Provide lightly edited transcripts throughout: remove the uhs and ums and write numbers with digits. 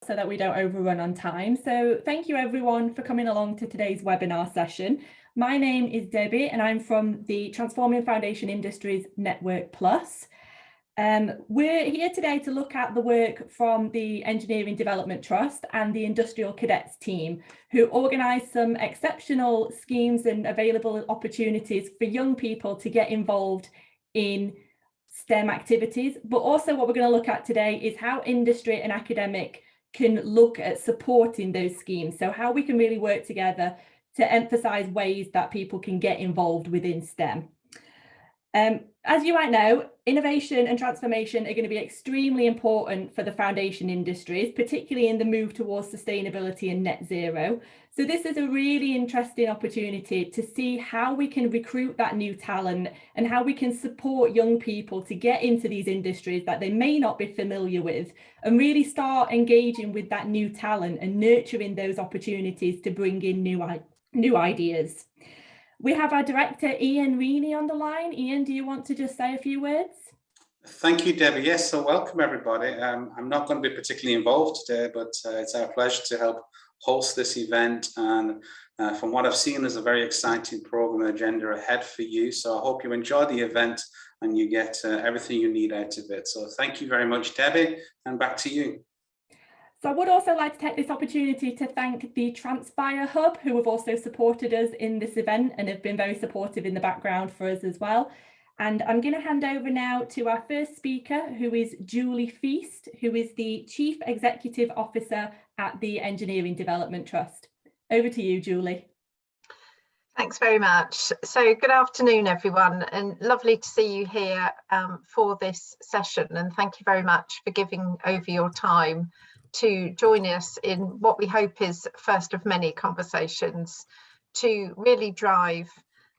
so that we don't overrun on time. So thank you everyone for coming along to today's webinar session. My name is Debbie and I'm from the Transforming Foundation Industries Network Plus. We're here today to look at the work from the Engineering Development Trust and the Industrial Cadets team, who organise some exceptional schemes and available opportunities for young people to get involved in STEM activities. But also what we're going to look at today is how industry and academic can look at supporting those schemes. So how we can really work together to emphasise ways that people can get involved within STEM. As you might know, innovation and transformation are going to be extremely important for the foundation industries, particularly in the move towards sustainability and net zero. So this is a really interesting opportunity to see how we can recruit that new talent and how we can support young people to get into these industries that they may not be familiar with, and really start engaging with that new talent and nurturing those opportunities to bring in new ideas. We have our director, Ian Reaney, on the line. Ian, do you want to just say a few words? Thank you, Debbie. Yes, so welcome everybody. I'm not going to be particularly involved today, but it's our pleasure to help host this event. And from what I've seen, there's a very exciting program agenda ahead for you. So I hope you enjoy the event and you get everything you need out of it. So thank you very much, Debbie, and back to you. So I would also like to take this opportunity to thank the Transpire Hub, who have also supported us in this event and have been very supportive in the background for us as well. And I'm going to hand over now to our first speaker, who is Julie Feast, who is the Chief Executive Officer at the Engineering Development Trust. Over to you, Julie. Thanks very much. So good afternoon, everyone, and lovely to see you here for this session. And thank you very much for giving over your time to join us in what we hope is first of many conversations to really drive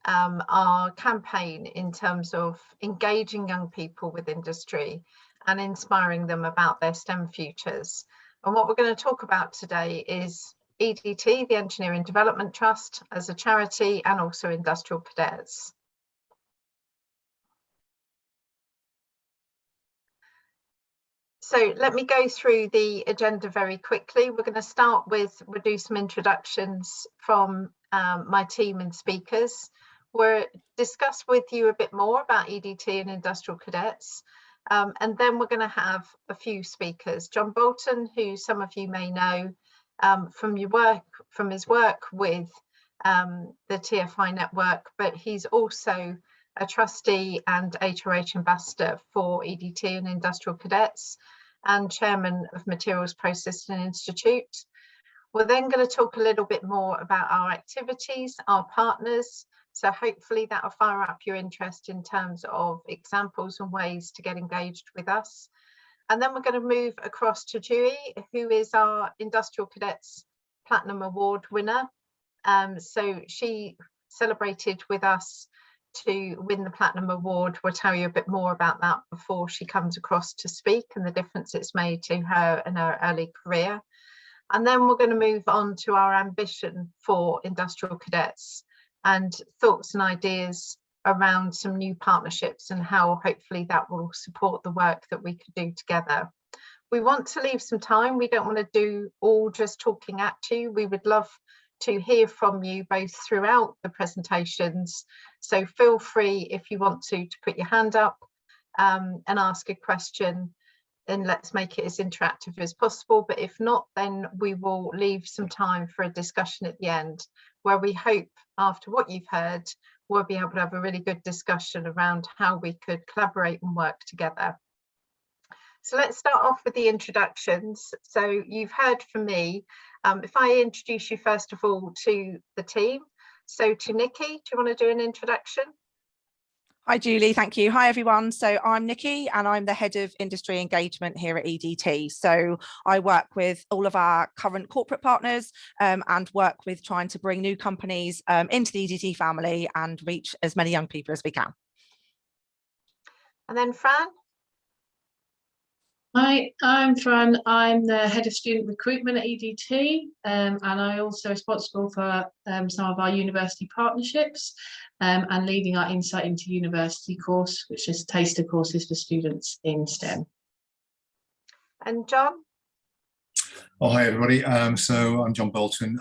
our campaign in terms of engaging young people with industry and inspiring them about their STEM futures. And what we're going to talk about today is EDT, the Engineering Development Trust, as a charity, and also Industrial Cadets. So let me go through the agenda very quickly. We're going to start with, we'll do some introductions from my team and speakers. We'll discuss with you a bit more about EDT and Industrial Cadets. And then we're going to have a few speakers. John Bolton, who some of you may know from his work with the TFI network, but he's also a trustee and HRH ambassador for EDT and Industrial Cadets, and chairman of Materials Processing Institute. We're then going to talk a little bit more about our activities, our partners. So hopefully that will fire up your interest in terms of examples and ways to get engaged with us. And then we're going to move across to Dewey, who is our Industrial Cadets Platinum Award winner. So she celebrated with us to win the Platinum Award. We'll tell you a bit more about that before she comes across to speak and the difference it's made to her in her early career. And then we're going to move on to our ambition for Industrial Cadets and thoughts and ideas around some new partnerships and how hopefully that will support the work that we could do together. We want to leave some time. We don't want to do all just talking at you. We would love to hear from you both throughout the presentations. So feel free, if you want to put your hand up and ask a question, and let's make it as interactive as possible. But if not, then we will leave some time for a discussion at the end, where we hope after what you've heard, we'll be able to have a really good discussion around how we could collaborate and work together. So let's start off with the introductions. So you've heard from me. If I introduce you first of all to the team. So to Nikki, do you want to do an introduction? Hi Julie, thank you. Hi everyone. So I'm Nikki and I'm the head of industry engagement here at EDT. So I work with all of our current corporate partners and work with trying to bring new companies into the EDT family and reach as many young people as we can. And then Fran. Hi, I'm Fran. I'm the head of student recruitment at EDT, and I also responsible for some of our university partnerships and leading our Insight into University course, which is taster courses for students in STEM. And John? Oh, hi everybody. So I'm John Bolton.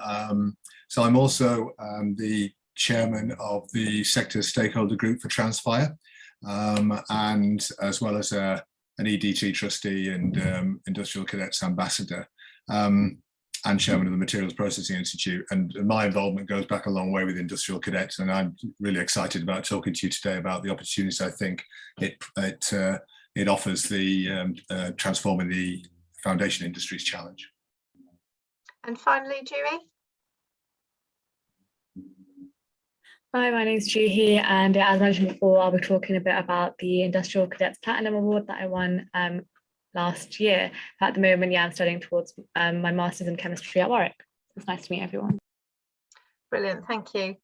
So I'm also the chairman of the sector stakeholder group for Transfire, and as well as an EDT trustee and Industrial Cadets ambassador, and chairman of the Materials Processing Institute. And my involvement goes back a long way with Industrial Cadets, and I'm really excited about talking to you today about the opportunities I think it offers the transforming the foundation industries challenge. And finally, Dewey. Hi, my name's Juhi, and as mentioned before, I'll be talking a bit about the Industrial Cadets Platinum Award that I won last year. At the moment, I'm studying towards my Masters in Chemistry at Warwick. It's nice to meet everyone. Brilliant, thank you.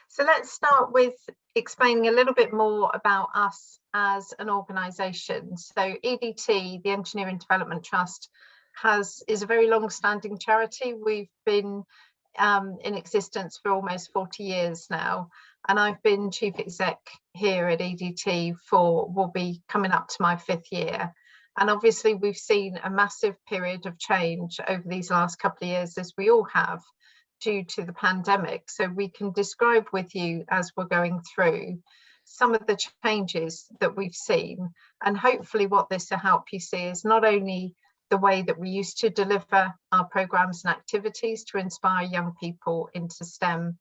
So let's start with explaining a little bit more about us as an organisation. So EDT, the Engineering Development Trust, is a very long-standing charity. We've been in existence for almost 40 years now, and I've been chief exec here at EDT will be coming up to my 5th year. And obviously we've seen a massive period of change over these last couple of years, as we all have, due to the pandemic. So we can describe with you, as we're going through, some of the changes that we've seen, and hopefully what this will help you see is not only the way that we used to deliver our programs and activities to inspire young people into STEM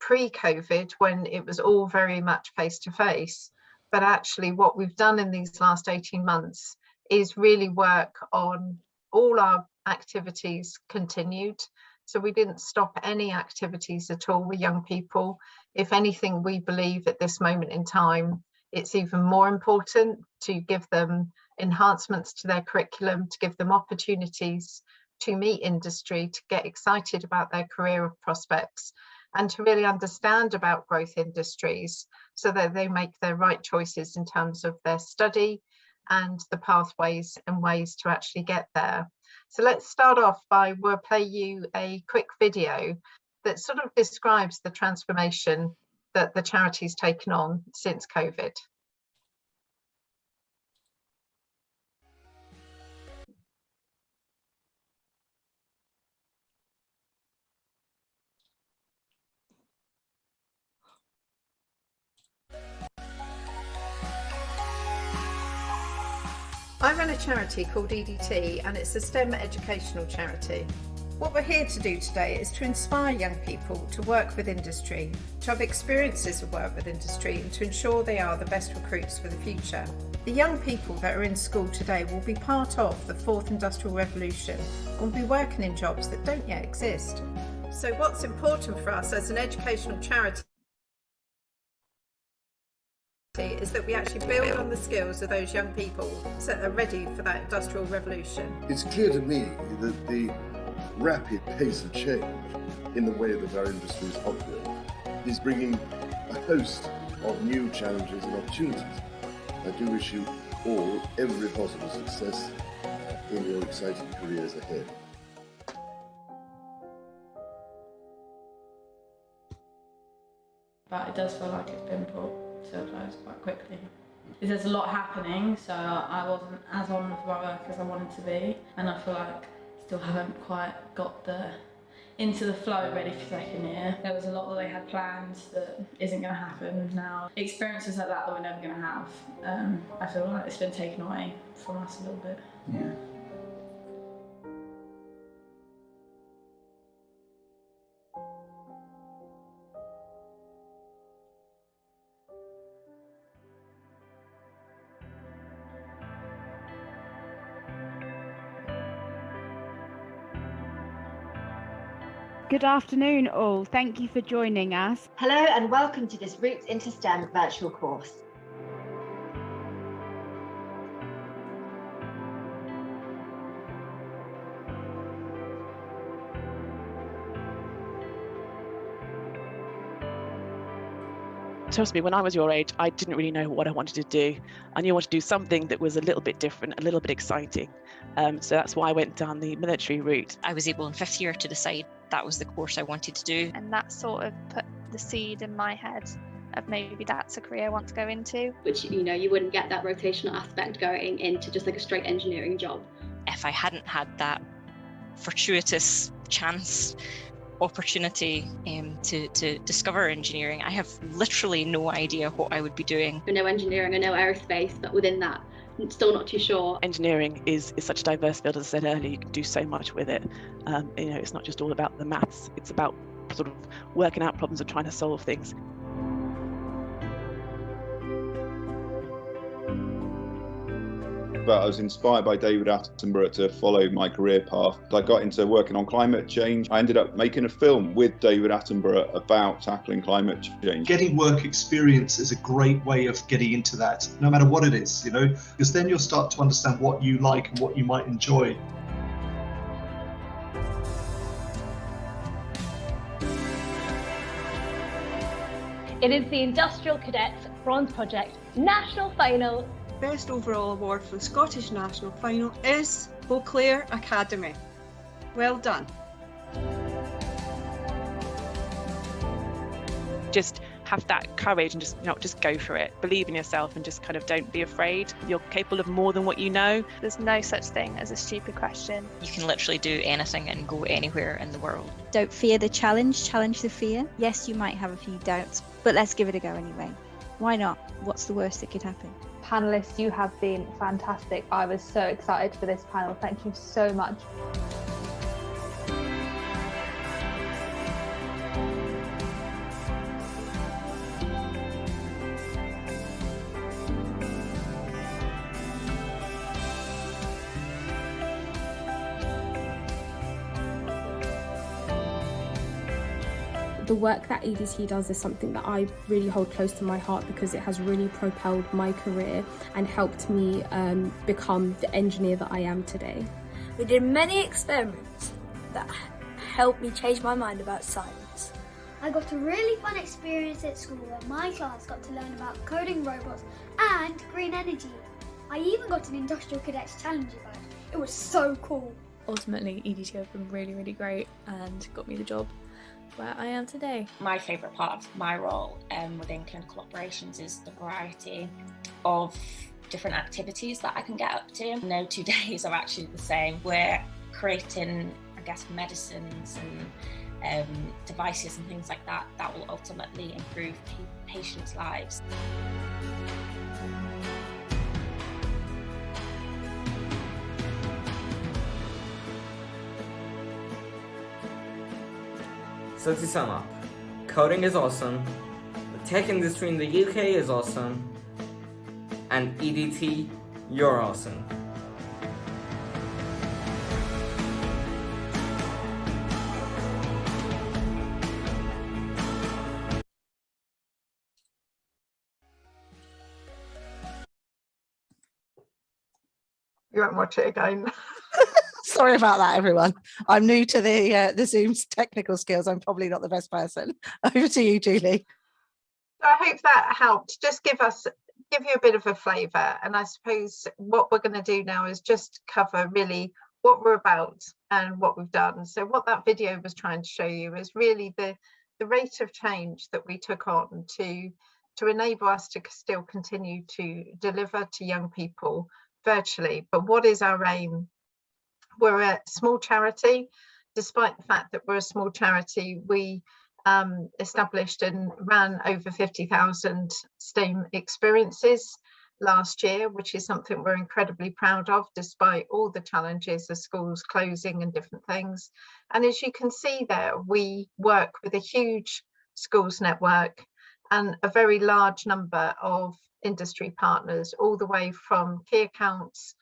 pre-COVID, when it was all very much face-to-face, but actually what we've done in these last 18 months is really work on all our activities continued. So we didn't stop any activities at all with young people. If anything, we believe at this moment in time, it's even more important to give them enhancements to their curriculum, to give them opportunities to meet industry, to get excited about their career prospects, and to really understand about growth industries so that they make their right choices in terms of their study and the pathways and ways to actually get there. So let's start off we'll play you a quick video that sort of describes the transformation that the charity's taken on since COVID. I run a charity called EDT, and it's a STEM educational charity. What we're here to do today is to inspire young people to work with industry, to have experiences of work with industry, and to ensure they are the best recruits for the future. The young people that are in school today will be part of the 4th Industrial Revolution and will be working in jobs that don't yet exist. So what's important for us as an educational charity is that we actually build on the skills of those young people so they're ready for that industrial revolution. It's clear to me that the rapid pace of change in the way that our industries operate is bringing a host of new challenges and opportunities. I do wish you all every possible success in your exciting careers ahead. But it does feel like it's been brought to a close quite quickly. There's a lot happening, so I wasn't as on with my work as I wanted to be, and I feel like still haven't quite got into the flow ready for second year. There was a lot that they had planned that isn't going to happen now. Experiences like that we're never going to have. I feel like it's been taken away from us a little bit. Yeah. Good afternoon all, thank you for joining us. Hello and welcome to this Routes into STEM virtual course. Trust me, when I was your age, I didn't really know what I wanted to do. I knew I wanted to do something that was a little bit different, a little bit exciting. So that's why I went down the military route. I was able in 5th year to decide that was the course I wanted to do. And that sort of put the seed in my head of maybe that's a career I want to go into. Which, you know, you wouldn't get that rotational aspect going into just like a straight engineering job. if I hadn't had that fortuitous chance opportunity to discover engineering, I have literally no idea what I would be doing. I know engineering, I know aerospace, but within that, I'm still not too sure. Engineering is such a diverse field, as I said earlier. You can do so much with it. It's not just all about the maths, it's about sort of working out problems and trying to solve things. But I was inspired by David Attenborough to follow my career path. I got into working on climate change. I ended up making a film with David Attenborough about tackling climate change. Getting work experience is a great way of getting into that, no matter what it is, because then you'll start to understand what you like and what you might enjoy. It is the Industrial Cadets Bronze Project National Final. Best overall award for the Scottish National Final is Beauclair Academy. Well done. Just have that courage and just go for it. Believe in yourself and just kind of don't be afraid. You're capable of more than what you know. There's no such thing as a stupid question. You can literally do anything and go anywhere in the world. Don't fear the challenge the fear. Yes, you might have a few doubts, but let's give it a go anyway. Why not? What's the worst that could happen? Panelists, you have been fantastic. I was so excited for this panel. Thank you so much. The work that EDT does is something that I really hold close to my heart because it has really propelled my career and helped me become the engineer that I am today. We did many experiments that helped me change my mind about science. I got a really fun experience at school where my class got to learn about coding robots and green energy. I even got an Industrial Cadets Challenger badge. It was so cool. Ultimately, EDT have been really great and got me the job where I am today. My favourite part of my role within clinical operations is the variety of different activities that I can get up to. No 2 days are actually the same. We're creating, I guess, medicines and devices and things like that that will ultimately improve patients' lives. So to sum up, coding is awesome, the tech industry in the UK is awesome, and EDT, you're awesome. You won't watch it again. Sorry about that, everyone. I'm new to the Zoom's technical skills. I'm probably not the best person. Over to you, Julie. I hope that helped. Just give you a bit of a flavour. And I suppose what we're going to do now is just cover really what we're about and what we've done. So what that video was trying to show you is really the rate of change that we took on to enable us to still continue to deliver to young people virtually. But what is our aim? We're a small charity. Despite the fact that we're a small charity, we established and ran over 50,000 STEAM experiences last year, which is something we're incredibly proud of, despite all the challenges of schools closing and different things. And as you can see there, we work with a huge schools network and a very large number of industry partners, all the way from key accounts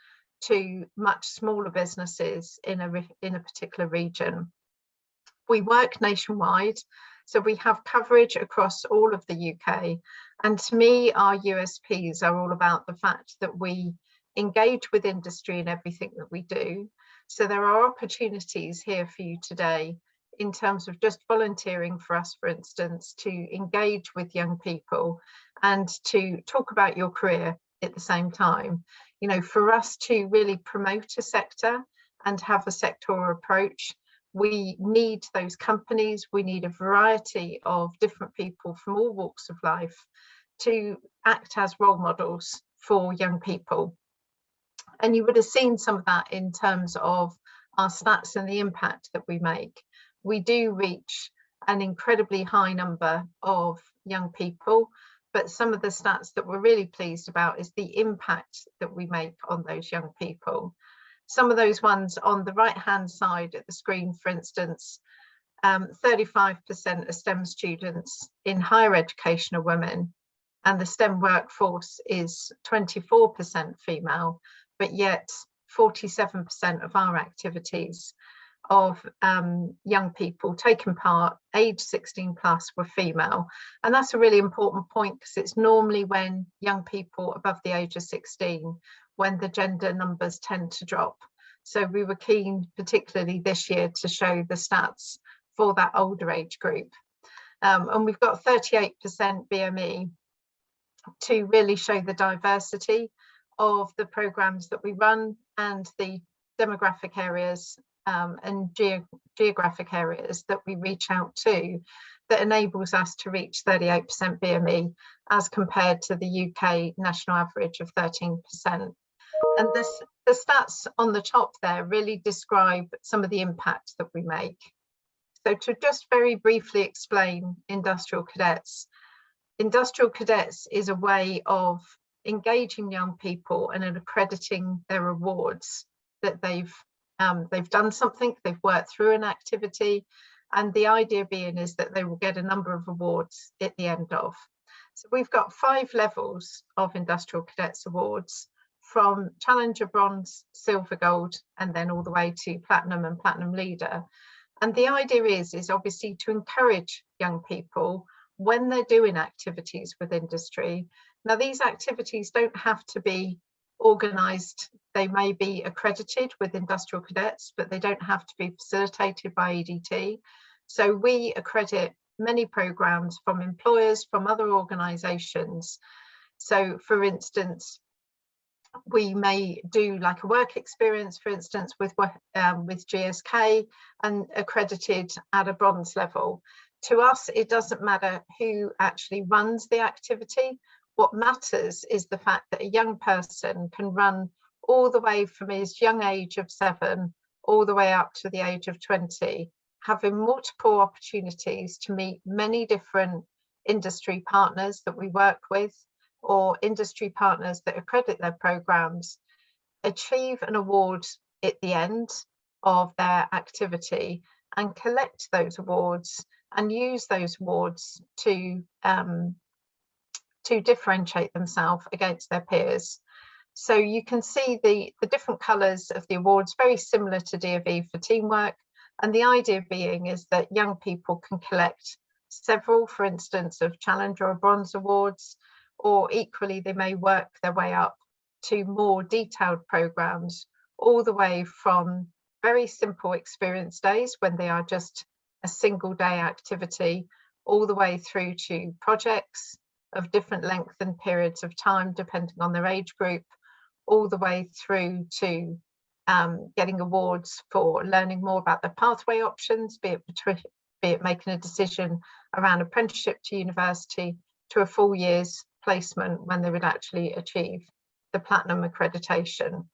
to much smaller businesses in a particular region. We work nationwide, so we have coverage across all of the UK. And to me, our USPs are all about the fact that we engage with industry in everything that we do. So there are opportunities here for you today in terms of just volunteering for us, for instance, to engage with young people and to talk about your career at the same time. You know, for us to really promote a sector and have a sectoral approach, we need those companies, we need a variety of different people from all walks of life to act as role models for young people. And you would have seen some of that in terms of our stats and the impact that we make. We do reach an incredibly high number of young people, but some of the stats that we're really pleased about is the impact that we make on those young people. Some of those ones on the right hand side of the screen, for instance, 35% of STEM students in higher education are women, and the STEM workforce is 24% female, but yet 47% of our activities of young people taking part, age 16 plus, were female. And that's a really important point, because it's normally when young people above the age of 16 when the gender numbers tend to drop. So we were keen, particularly this year, to show the stats for that older age group. And we've got 38% BME to really show the diversity of the programs that we run and the demographic areas and geographic areas that we reach out to, that enables us to reach 38% BME as compared to the UK national average of 13%. And the stats on the top there really describe some of the impact that we make. So to just very briefly explain Industrial Cadets, Industrial Cadets is a way of engaging young people and accrediting their awards, that they've done something, they've worked through an activity, and the idea being is that they will get a number of awards at the end of. So we've got 5 levels of Industrial Cadets awards, from Challenger, Bronze, Silver, Gold, and then all the way to Platinum and Platinum Leader. And the idea is obviously to encourage young people when they're doing activities with industry. Now, these activities don't have to be organised. They may be accredited with Industrial Cadets, but they don't have to be facilitated by EDT. So we accredit many programmes from employers, from other organisations. So for instance, we may do like a work experience, for instance, with GSK, and accredited at a bronze level. To us, it doesn't matter who actually runs the activity. What matters is the fact that a young person can run all the way from his young age of 7 all the way up to the age of 20, having multiple opportunities to meet many different industry partners that we work with, or industry partners that accredit their programs, achieve an award at the end of their activity, and collect those awards and use those awards to differentiate themselves against their peers. So you can see the different colours of the awards, very similar to DofE for teamwork. And the idea being is that young people can collect several, for instance, of Challenger or Bronze awards, or equally they may work their way up to more detailed programs, all the way from very simple experience days when they are just a single day activity, all the way through to projects of different length and periods of time depending on their age group, all the way through to getting awards for learning more about their pathway options, be it making a decision around apprenticeship to university, to a full year's placement when they would actually achieve the platinum accreditation.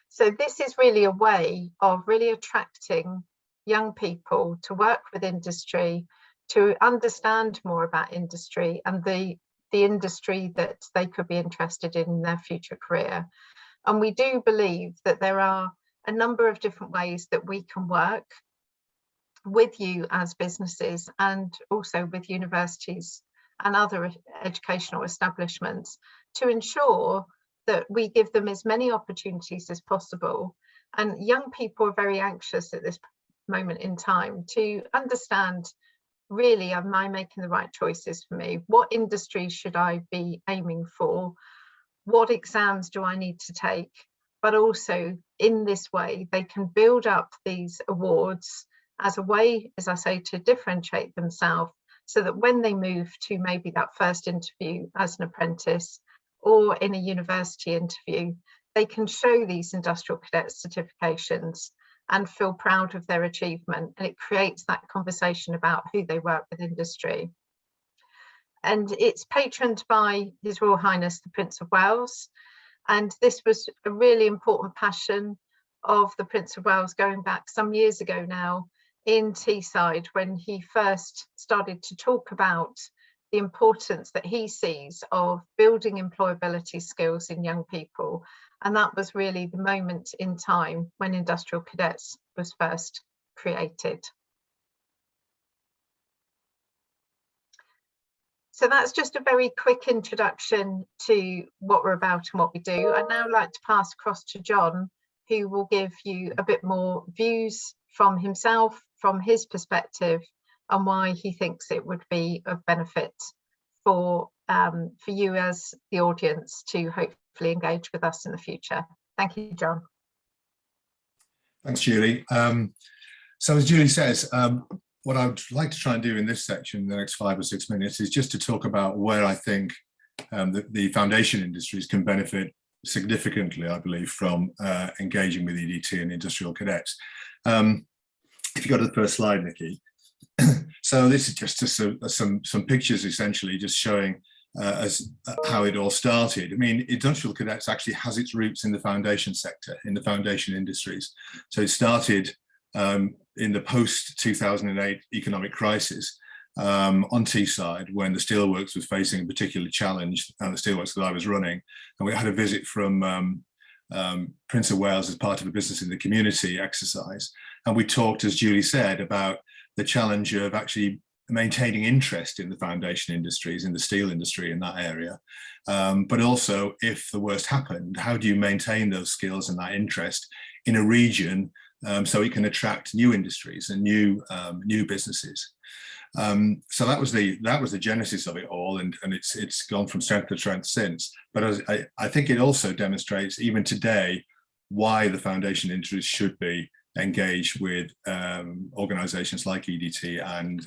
So this is really a way of really attracting young people to work with industry, to understand more about industry and the industry that they could be interested in their future career. And we do believe that there are a number of different ways that we can work with you as businesses, and also with universities and other educational establishments, to ensure that we give them as many opportunities as possible. And young people are very anxious at this moment in time to understand, really, am I making the right choices for me? What industry should I be aiming for? What exams do I need to take? But also in this way, they can build up these awards as a way, as I say, to differentiate themselves, so that when they move to maybe that first interview as an apprentice or in a university interview, they can show these Industrial Cadet certifications and feel proud of their achievement. And it creates that conversation about who they work with industry. And it's patroned by His Royal Highness, the Prince of Wales. And this was a really important passion of the Prince of Wales going back some years ago now in Teesside, when he first started to talk about the importance that he sees of building employability skills in young people. And that was really the moment in time when Industrial Cadets was first created. So that's just a very quick introduction to what we're about and what we do. I'd now like to pass across to John, who will give you a bit more views from himself, from his perspective, and why he thinks it would be of benefit for you as the audience to hopefully engage with us in the future. Thank you, John. Thanks, Julie. So as Julie says, what I would like to try and do in this section in the next 5 or 6 minutes is just to talk about where I think the foundation industries can benefit significantly, I believe, from engaging with EDT and industrial cadets. If you go to the first slide, Nikki. So this is just some pictures essentially just showing how it all started. I mean, industrial cadets actually has its roots in the foundation sector, in the foundation industries. So it started in the post-2008 economic crisis on Teesside, when the steelworks was facing a particular challenge, and the steelworks that I was running. And we had a visit from Prince of Wales as part of a business in the community exercise. And we talked, as Julie said, about the challenge of actually maintaining interest in the foundation industries, in the steel industry in that area. But also, if the worst happened, how do you maintain those skills and that interest in a region so it can attract new industries and new businesses? So that was the genesis of it all, and it's gone from strength to strength since. But I think it also demonstrates, even today, why the foundation industries should be engaged with organisations like EDT and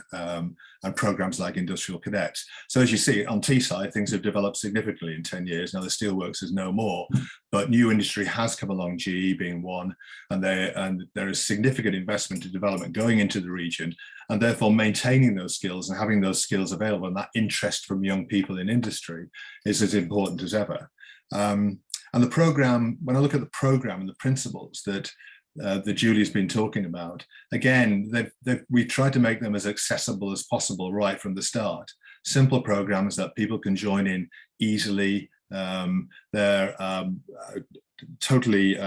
programs like Industrial Cadets. So as you see, on Teesside, things have developed significantly in 10 years. Now the steelworks is no more, but new industry has come along, GE being one, and there is significant investment and development going into the region, and therefore maintaining those skills and having those skills available, and that interest from young people in industry is as important as ever. And the programme, when I look at the programme and the principles that Julie's been talking about, again, we tried to make them as accessible as possible right from the start. Simple programs that people can join in easily. They're totally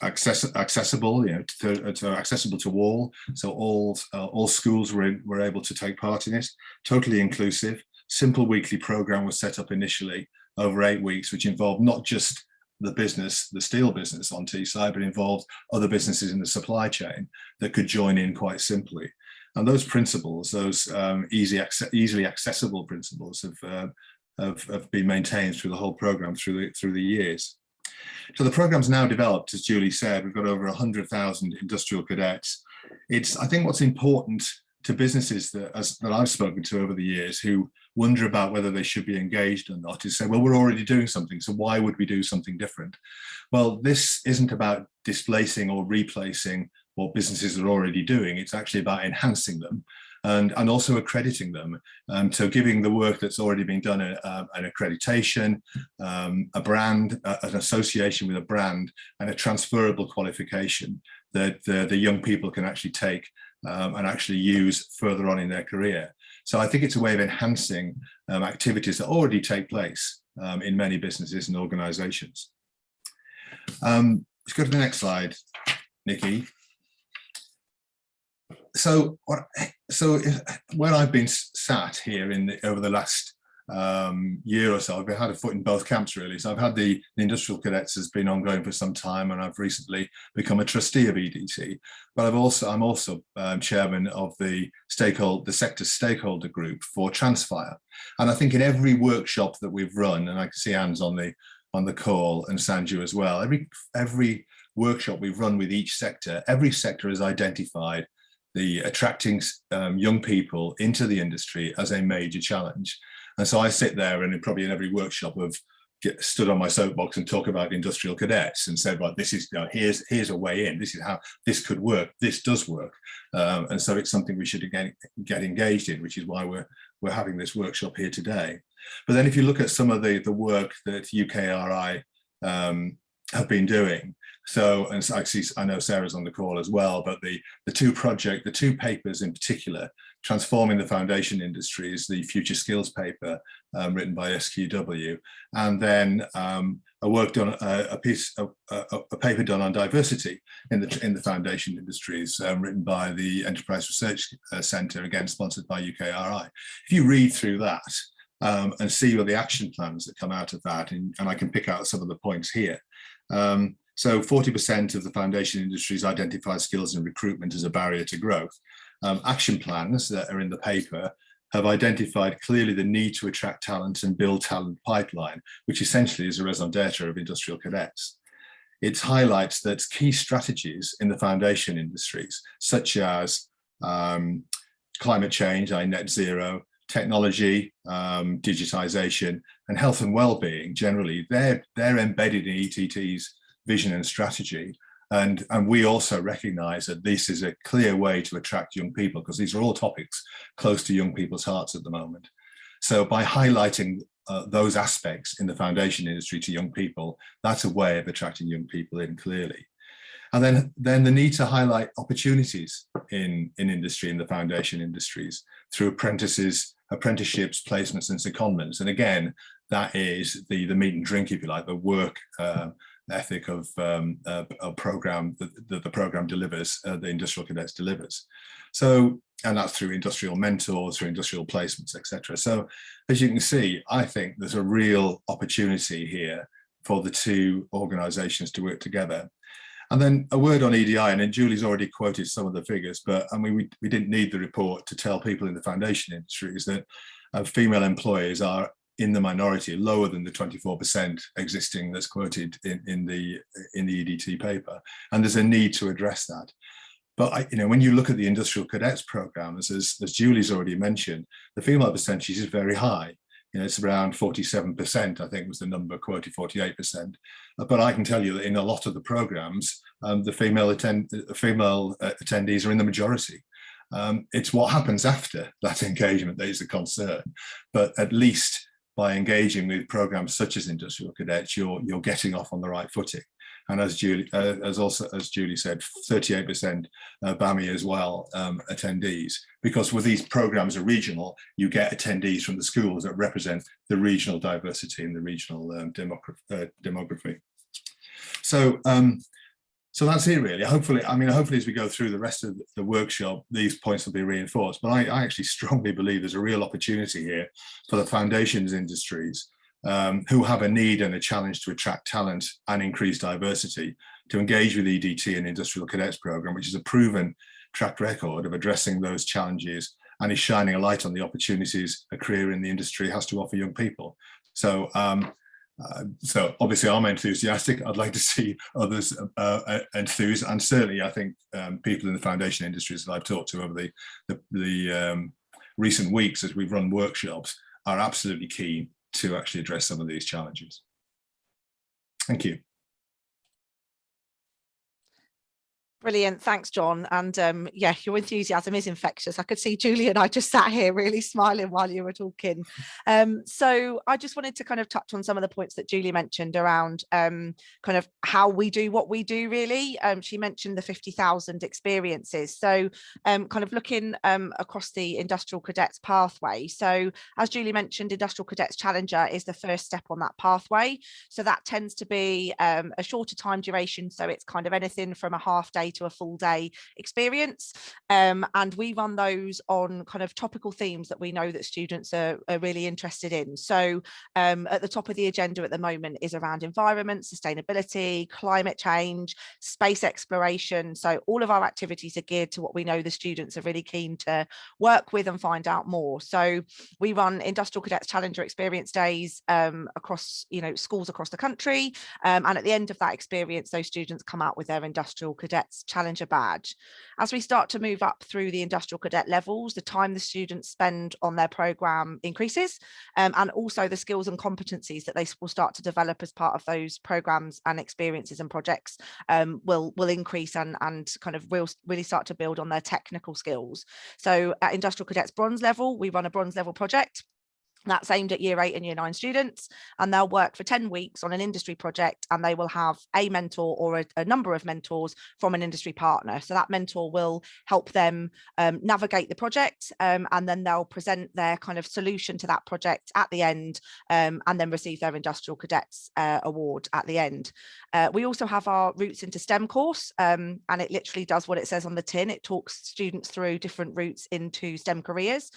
accessible, accessible to all. So all schools were able to take part in it. Totally inclusive. Simple weekly program was set up initially over 8 weeks, which involved not just the steel business on Teesside, but involved other businesses in the supply chain that could join in quite simply. And those principles, those easily accessible principles, have been maintained through the whole program through the years. So the program's now developed, as Julie said. We've got over 100,000 industrial cadets. I think what's important to businesses that I've spoken to over the years who wonder about whether they should be engaged or not is say, well, we're already doing something, so why would we do something different? Well, this isn't about displacing or replacing what businesses are already doing. It's actually about enhancing them and also accrediting them. So giving the work that's already been done an accreditation, a brand, an association with a brand, and a transferable qualification that the young people can actually take and actually use further on in their career. So I think it's a way of enhancing activities that already take place in many businesses and organisations. Let's go to the next slide, Nikki. So when I've been sat here over the last year or so, I've had a foot in both camps really. So I've had the Industrial Cadets has been ongoing for some time, and I've recently become a trustee of EDT. But I'm also chairman of the sector stakeholder group for Transfire. And I think in every workshop that we've run, and I can see Anne's on the call and Sanju as well, every workshop we've run with each sector, every sector has identified the attracting young people into the industry as a major challenge. And so I sit there and probably in every workshop have stood on my soapbox and talk about industrial cadets and said, well, this is, here's a way in, this is how this could work, this does work. And so it's something we should again get engaged in, which is why we're having this workshop here today. But then if you look at some of the work that UKRI have been doing, so, and actually I know Sarah's on the call as well, but the two papers in particular, Transforming the Foundation Industries, the Future Skills paper written by SQW, and then a paper done on diversity in the foundation industries, written by the Enterprise Research Centre, again sponsored by UKRI. If you read through that and see all the action plans that come out of that, and I can pick out some of the points here. So 40% of the foundation industries identify skills and recruitment as a barrier to growth. Action plans that are in the paper have identified clearly the need to attract talent and build talent pipeline, which essentially is a raison d'etre of industrial cadets. It highlights that key strategies in the foundation industries, such as climate change, net zero, technology, digitization, and health and well-being generally, they're embedded in ETT's vision and strategy. And we also recognize that this is a clear way to attract young people, because these are all topics close to young people's hearts at the moment. So by highlighting those aspects in the foundation industry to young people, that's a way of attracting young people in clearly. And then the need to highlight opportunities in industry, in the foundation industries, through apprenticeships, placements and secondments. And again, that is the meat and drink, if you like, the work ethic of program that the program delivers, the Industrial Cadets delivers. So, and that's through industrial mentors, through industrial placements, etc. So as you can see, I think there's a real opportunity here for the two organizations to work together. And then a word on EDI, and then Julie's already quoted some of the figures, but I mean, we didn't need the report to tell people in the foundation industry is that female employees are in the minority, lower than the 24% existing that's quoted in the EDT paper. And there's a need to address that. But when you look at the Industrial Cadets programs, as Julie's already mentioned, the female percentage is very high. It's around 47%, I think was the number quoted, 48%. But I can tell you that in a lot of the programs, the female attendees are in the majority. It's what happens after that engagement that is a concern. But at least by engaging with programs such as Industrial Cadets, you're getting off on the right footing. And as Julie said, 38% BAMI as well, attendees, because with these programs are regional, you get attendees from the schools that represent the regional diversity and the regional demography. So that's it really. Hopefully as we go through the rest of the workshop, these points will be reinforced. But I actually strongly believe there's a real opportunity here for the foundations industries who have a need and a challenge to attract talent and increase diversity to engage with EDT and Industrial Cadets program, which is a proven track record of addressing those challenges and is shining a light on the opportunities a career in the industry has to offer young people. So so obviously I'm enthusiastic. I'd like to see others enthused, and certainly I think people in the foundation industries that I've talked to over the recent weeks as we've run workshops are absolutely keen to actually address some of these challenges. Thank you. Brilliant, thanks, John. And yeah, your enthusiasm is infectious. I could see Julie and I just sat here really smiling while you were talking. So I just wanted to kind of touch on some of the points that Julie mentioned around kind of how we do what we do, really. She mentioned the 50,000 experiences. So kind of looking across the Industrial Cadets pathway. So as Julie mentioned, Industrial Cadets Challenger is the first step on that pathway. So that tends to be a shorter time duration. So it's kind of anything from a half day to a full day experience, and we run those on kind of topical themes that we know that students are really interested in. So at the top of the agenda at the moment is around environment, sustainability, climate change, space exploration. So all of our activities are geared to what we know the students are really keen to work with and find out more. So we run Industrial Cadets Challenger experience days across schools across the country, and at the end of that experience those students come out with their Industrial Cadets Challenger badge. As we start to move up through the Industrial Cadet levels, the time the students spend on their program increases, and also the skills and competencies that they will start to develop as part of those programs and experiences and projects will increase and kind of really start to build on their technical skills. So at Industrial Cadets Bronze level, we run a Bronze level project That's aimed at year 8 and year 9 students, and they'll work for 10 weeks on an industry project, and they will have a mentor or a number of mentors from an industry partner. So that mentor will help them navigate the project, and then they'll present their kind of solution to that project at the end, and then receive their Industrial Cadets award at the end. We also have our Routes into STEM course, and it literally does what it says on the tin. It talks students through different routes into STEM careers.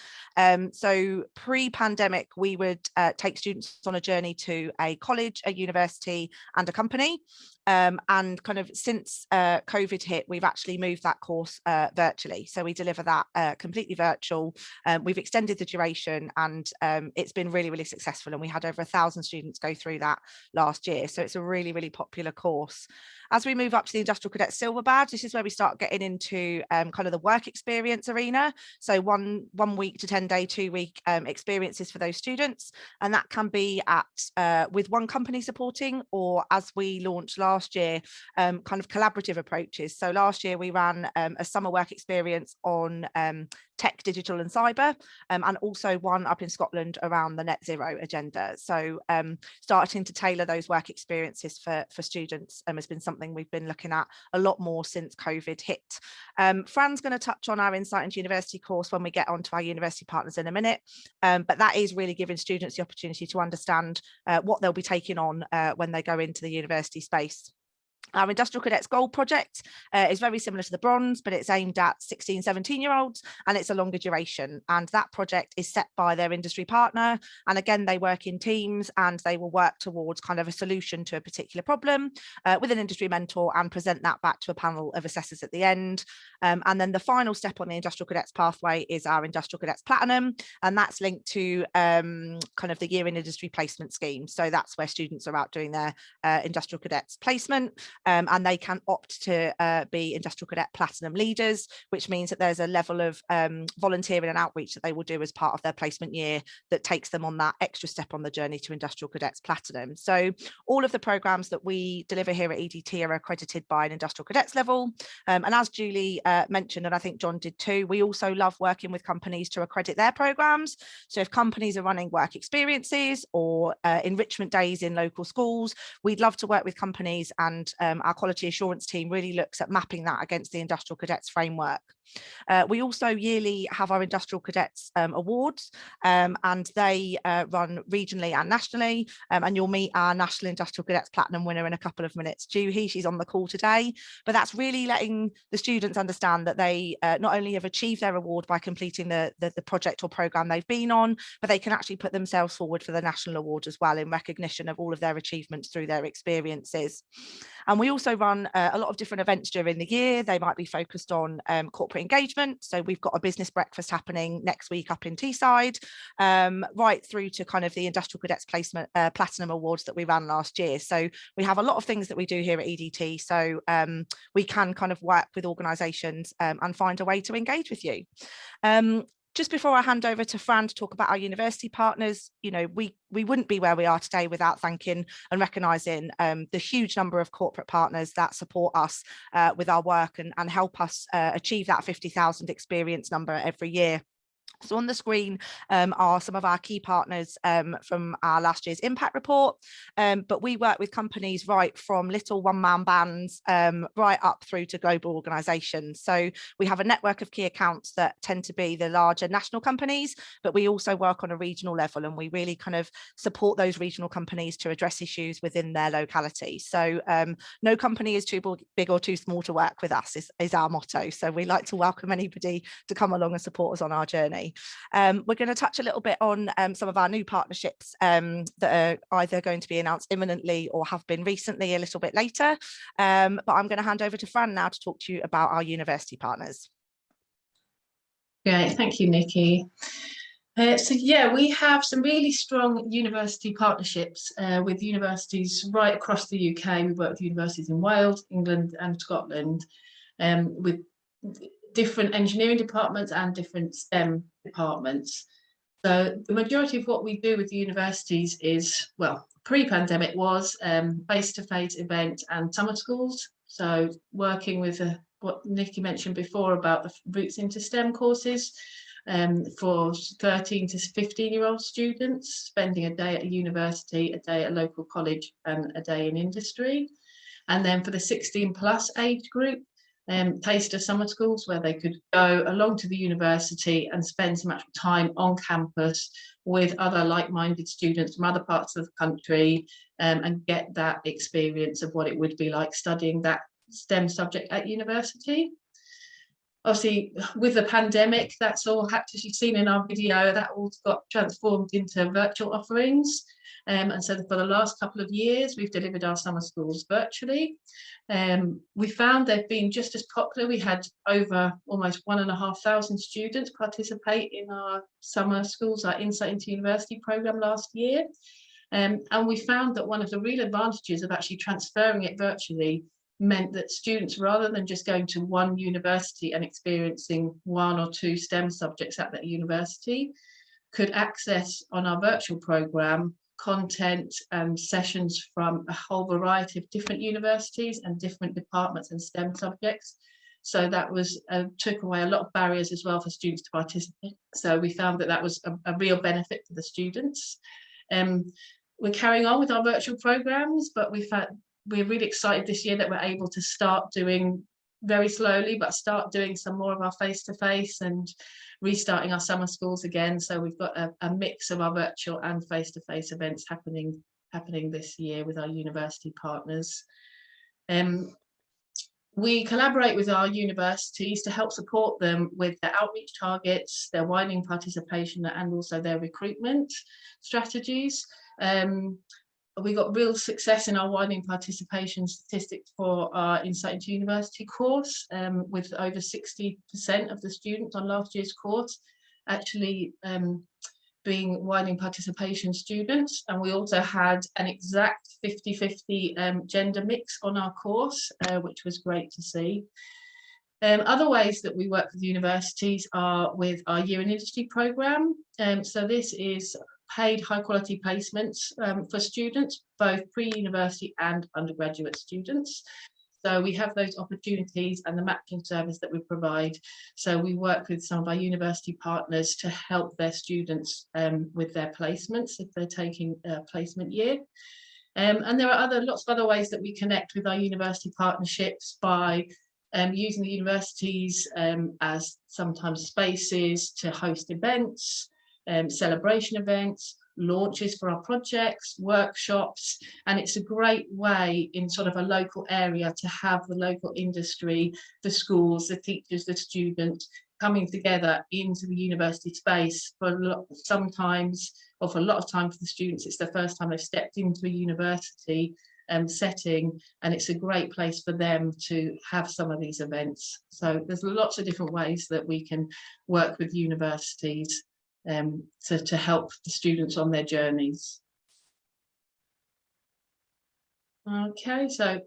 So pre-pandemic, we would take students on a journey to a college, a university, and a company. And kind of since COVID hit, we've actually moved that course virtually. So we deliver that completely virtual. We've extended the duration, and it's been really, really successful. And we had over 1,000 students go through that last year. So it's a really, really popular course. As we move up to the Industrial Cadet Silver Badge, this is where we start getting into kind of the work experience arena. So one week to 10-day, 2-week experiences for those students. And that can be at with one company supporting, or as we launched last year, kind of collaborative approaches. So last year we ran a summer work experience on tech, digital and cyber, and also one up in Scotland around the net zero agenda. So starting to tailor those work experiences for students has been something we've been looking at a lot more since COVID hit. Fran's going to touch on our Insight into University course when we get onto our university partners in a minute, but that is really giving students the opportunity to understand what they'll be taking on when they go into the university space. Our Industrial Cadets Gold project is very similar to the Bronze, but it's aimed at 16, 17-year-olds, and it's a longer duration. And that project is set by their industry partner. And again, they work in teams, and they will work towards kind of a solution to a particular problem with an industry mentor, and present that back to a panel of assessors at the end. And then the final step on the Industrial Cadets pathway is our Industrial Cadets Platinum, and that's linked to kind of the year in industry placement scheme. So that's where students are out doing their Industrial Cadets placement. And they can opt to be Industrial Cadet Platinum leaders, which means that there's a level of volunteering and outreach that they will do as part of their placement year that takes them on that extra step on the journey to Industrial Cadets Platinum. So all of the programs that we deliver here at EDT are accredited by an Industrial Cadets level. And as Julie mentioned, and I think John did too, we also love working with companies to accredit their programs. So if companies are running work experiences or enrichment days in local schools, we'd love to work with companies, and our quality assurance team really looks at mapping that against the Industrial Cadets framework. We also yearly have our Industrial Cadets Awards, and they run regionally and nationally, and you'll meet our National Industrial Cadets Platinum winner in a couple of minutes. Juhi, she's on the call today, but that's really letting the students understand that they not only have achieved their award by completing the project or programme they've been on, but they can actually put themselves forward for the national award as well, in recognition of all of their achievements through their experiences. And we also run a lot of different events during the year. They might be focused on corporate engagement. So we've got a business breakfast happening next week up in Teesside, right through to kind of the Industrial Cadets Placement Platinum Awards that we ran last year. So we have a lot of things that we do here at EDT. So we can kind of work with organisations and find a way to engage with you. Just before I hand over to Fran to talk about our university partners, you know, we wouldn't be where we are today without thanking and recognising the huge number of corporate partners that support us with our work and help us achieve that 50,000 experience number every year. So on the screen are some of our key partners from our last year's impact report, but we work with companies right from little one-man bands right up through to global organisations. So we have a network of key accounts that tend to be the larger national companies, but we also work on a regional level, and we really kind of support those regional companies to address issues within their locality. So no company is too big or too small to work with us is our motto. So we like to welcome anybody to come along and support us on our journey. We're going to touch a little bit on some of our new partnerships that are either going to be announced imminently or have been recently a little bit later. But I'm going to hand over to Fran now to talk to you about our university partners. Great, thank you, Nikki. So yeah, we have some really strong university partnerships with universities right across the UK. We work with universities in Wales, England and Scotland, with different engineering departments and different STEM departments. So the majority of what we do with the universities is, well, pre-pandemic was face-to-face event and summer schools. So working with what Nikki mentioned before about the Routes into STEM courses, for 13 to 15-year-old students, spending a day at a university, a day at a local college, and a day in industry. And then for the 16+ age group, taster summer schools, where they could go along to the university and spend some actual time on campus with other like-minded students from other parts of the country, and get that experience of what it would be like studying that STEM subject at university. Obviously, with the pandemic, that's all had to, as you've seen in our video, that all got transformed into virtual offerings. And so for the last couple of years, we've delivered our summer schools virtually. We found they've been just as popular. We had over almost 1,500 students participate in our summer schools, our Insight into University programme last year. And we found that one of the real advantages of actually transferring it virtually meant that students, rather than just going to one university and experiencing 1 or 2 STEM subjects at that university, could access on our virtual programme content and sessions from a whole variety of different universities and different departments and STEM subjects. So that was took away a lot of barriers as well for students to participate. So we found that that was a real benefit for the students. We're carrying on with our virtual programmes, but we're really excited this year that we're able to start doing, very slowly, but start doing some more of our face-to-face and restarting our summer schools again. So we've got a mix of our virtual and face-to-face events happening this year with our university partners. We collaborate with our universities to help support them with their outreach targets, their widening participation, and also their recruitment strategies. We got real success in our widening participation statistics for our Insight into University course, with over 60% of the students on last year's course actually being widening participation students. And we also had an exact 50-50 gender mix on our course, which was great to see. Other ways that we work with universities are with our Year in Industry programme. So this is paid high quality placements for students, both pre-university and undergraduate students. So we have those opportunities and the matching service that we provide. So we work with some of our university partners to help their students with their placements if they're taking a placement year. And there are lots of other ways that we connect with our university partnerships by using the universities as sometimes spaces to host events, celebration events, launches for our projects, workshops, and it's a great way in sort of a local area to have the local industry, the schools, the teachers, the students coming together into the university space. For a lot of time for the students, it's the first time they've stepped into a university setting, and it's a great place for them to have some of these events. So there's lots of different ways that we can work with universities to help the students on their journeys. Okay, so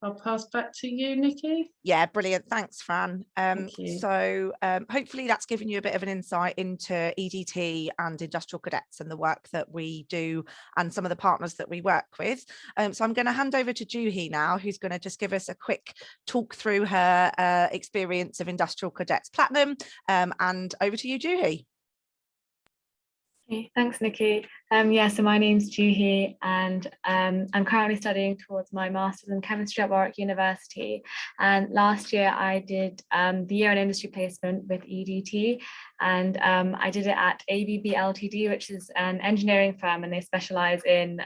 I'll pass back to you, Nikki. Yeah, brilliant. Thanks, Fran. Thank you. So hopefully that's given you a bit of an insight into EDT and Industrial Cadets and the work that we do and some of the partners that we work with. So I'm going to hand over to Juhi now, who's going to just give us a quick talk through her experience of Industrial Cadets Platinum. And over to you, Juhi. Okay, thanks, Nikki. So my name's Juhi, and I'm currently studying towards my Masters in Chemistry at Warwick University. And last year I did the Year in Industry placement with EDT, and I did it at ABB Ltd, which is an engineering firm, and they specialise in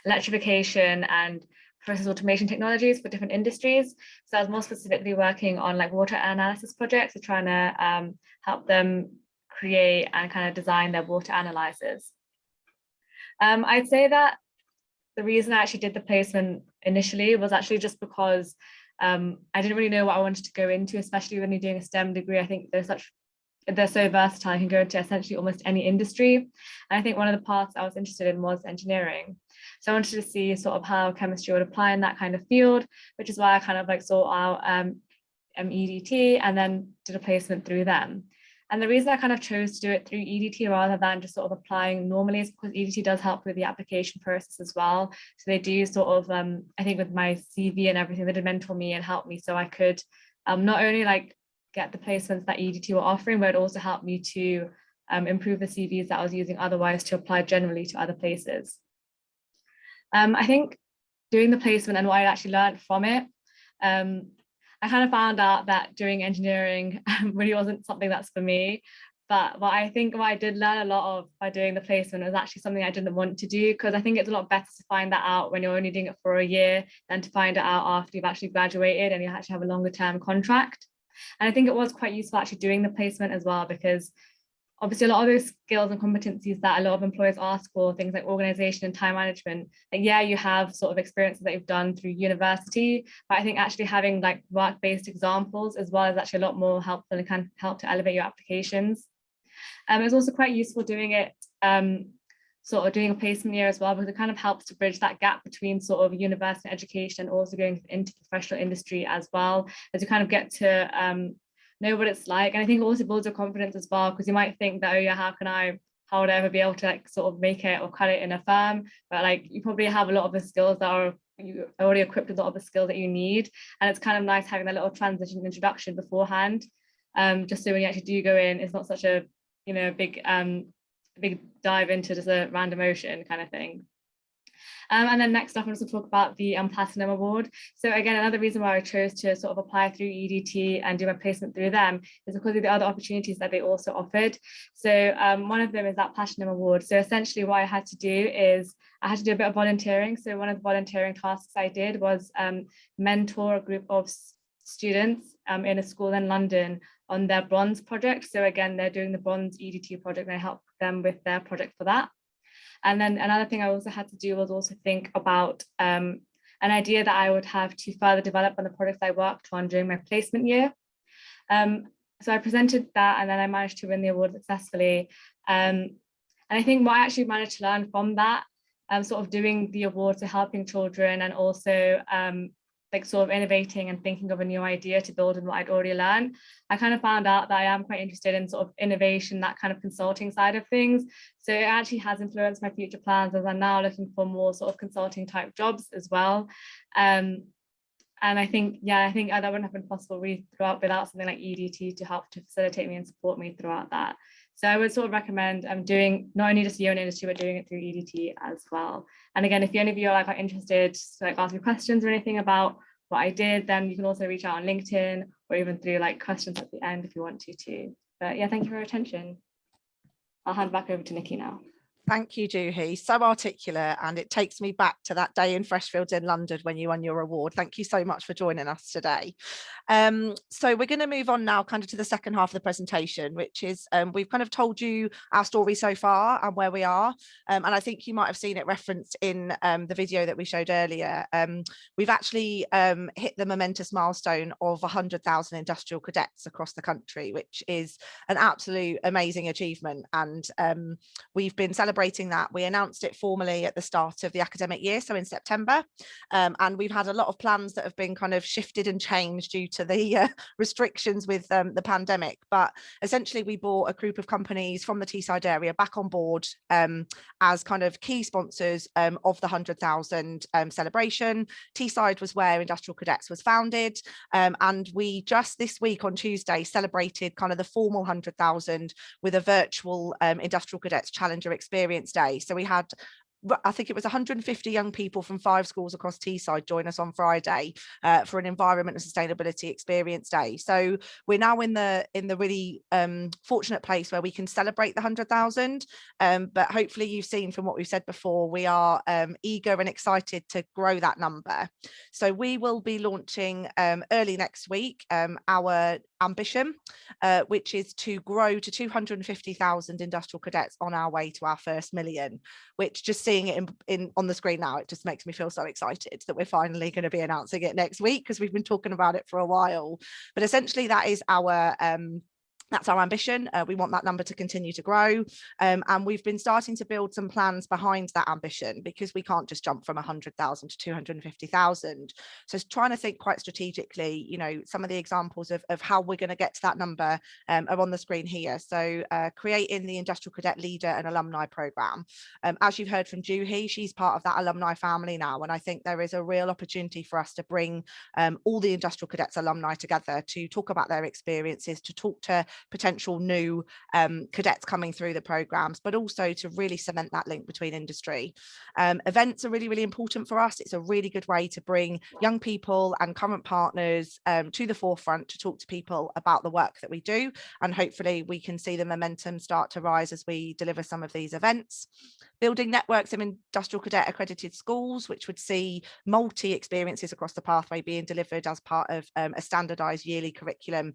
electrification and process automation technologies for different industries. So I was more specifically working on like water analysis projects, so trying to help them create and kind of design their water analyzers. I'd say that the reason I actually did the placement initially was actually just because I didn't really know what I wanted to go into, especially when you're doing a STEM degree. I think they're so versatile, you can go into essentially almost any industry. And I think one of the parts I was interested in was engineering. So I wanted to see sort of how chemistry would apply in that kind of field, which is why I kind of like sought out EDT and then did a placement through them. And the reason I kind of chose to do it through EDT rather than just sort of applying normally is because EDT does help with the application process as well. So they do sort of, I think with my CV and everything, they did mentor me and help me so I could not only like get the placements that EDT were offering, but it also helped me to improve the CVs that I was using otherwise to apply generally to other places. I think doing the placement and what I actually learned from it, I kind of found out that doing engineering really wasn't something that's for me. But what I did learn a lot of by doing the placement was actually something I didn't want to do, because I think it's a lot better to find that out when you're only doing it for a year than to find it out after you've actually graduated and you actually have a longer term contract. And I think it was quite useful actually doing the placement as well, because obviously a lot of those skills and competencies that a lot of employers ask for, things like organization and time management, like, yeah, you have sort of experiences that you've done through university, but I think actually having like work-based examples as well is actually a lot more helpful and can help to elevate your applications. It's also quite useful doing it, sort of doing a placement year as well, because it kind of helps to bridge that gap between sort of university education and also going into professional industry as well, as you kind of get to know what it's like. And I think it also builds your confidence as well, because you might think that, oh yeah, how would I ever be able to like sort of make it or cut it in a firm? But like you probably have a lot of the skills that are, you already equipped with a lot of the skills that you need. And it's kind of nice having that little transition introduction beforehand, just so when you actually do go in, it's not such a, you know, big dive into just a random ocean kind of thing. And then next up, I'm going to talk about the Platinum Award. So again, another reason why I chose to sort of apply through EDT and do my placement through them is because of the other opportunities that they also offered. So one of them is that Platinum Award. So essentially what I had to do is I had to do a bit of volunteering. So one of the volunteering tasks I did was mentor a group of students in a school in London on their bronze project. So again, they're doing the bronze EDT project and I helped them with their project for that. And then another thing I also had to do was also think about an idea that I would have to further develop on the projects I worked on during my placement year. So I presented that and then I managed to win the award successfully. And I think what I actually managed to learn from that, sort of doing the award to helping children and also like sort of innovating and thinking of a new idea to build on what I'd already learned, I kind of found out that I am quite interested in sort of innovation, that kind of consulting side of things. So it actually has influenced my future plans as I'm now looking for more sort of consulting type jobs as well. And I think, yeah, I think that wouldn't have been possible really without something like EDT to help to facilitate me and support me throughout that. So I would sort of recommend doing not only just your own industry, but doing it through EDT as well. And again, if any of you are like interested to like ask me questions or anything about what I did, then you can also reach out on LinkedIn or even through like questions at the end if you want to too. But yeah, thank you for your attention. I'll hand back over to Nikki now. Thank you, Juhi. So articulate, and it takes me back to that day in Freshfields in London when you won your award. Thank you so much for joining us today. So we're going to move on now kind of to the second half of the presentation, which is we've kind of told you our story so far and where we are. And I think you might have seen it referenced in the video that we showed earlier. We've actually hit the momentous milestone of 100,000 industrial cadets across the country, which is an absolute amazing achievement. And we've been celebrating that. We announced it formally at the start of the academic year, so in September, and we've had a lot of plans that have been kind of shifted and changed due to the restrictions with the pandemic. But essentially we brought a group of companies from the Teesside area back on board as kind of key sponsors of the 100,000 celebration. Teesside was where Industrial Cadets was founded, and we just this week on Tuesday celebrated kind of the formal 100,000 with a virtual Industrial Cadets Challenger Experience Day. So we had, I think it was 150 young people from 5 schools across Teesside join us on Friday for an environment and sustainability experience day. So we're now in the really fortunate place where we can celebrate the 100,000. But hopefully you've seen from what we've said before, we are eager and excited to grow that number. So we will be launching early next week our ambition, which is to grow to 250,000 industrial cadets on our way to our first million, which just seeing it on the screen now, it just makes me feel so excited that we're finally going to be announcing it next week, because we've been talking about it for a while. But essentially that is our That's our ambition. We want that number to continue to grow. And we've been starting to build some plans behind that ambition, because we can't just jump from 100,000 to 250,000. So trying to think quite strategically, you know, some of the examples of how we're going to get to that number are on the screen here. So creating the Industrial Cadet Leader and Alumni Programme. As you've heard from Juhi, she's part of that alumni family now. And I think there is a real opportunity for us to bring all the Industrial Cadets alumni together to talk about their experiences, to talk to potential new cadets coming through the programs, but also to really cement that link between industry. Events are really, really important for us. It's a really good way to bring young people and current partners to the forefront to talk to people about the work that we do. And hopefully we can see the momentum start to rise as we deliver some of these events. Building networks of industrial cadet accredited schools, which would see multi-experiences across the pathway being delivered as part of a standardised yearly curriculum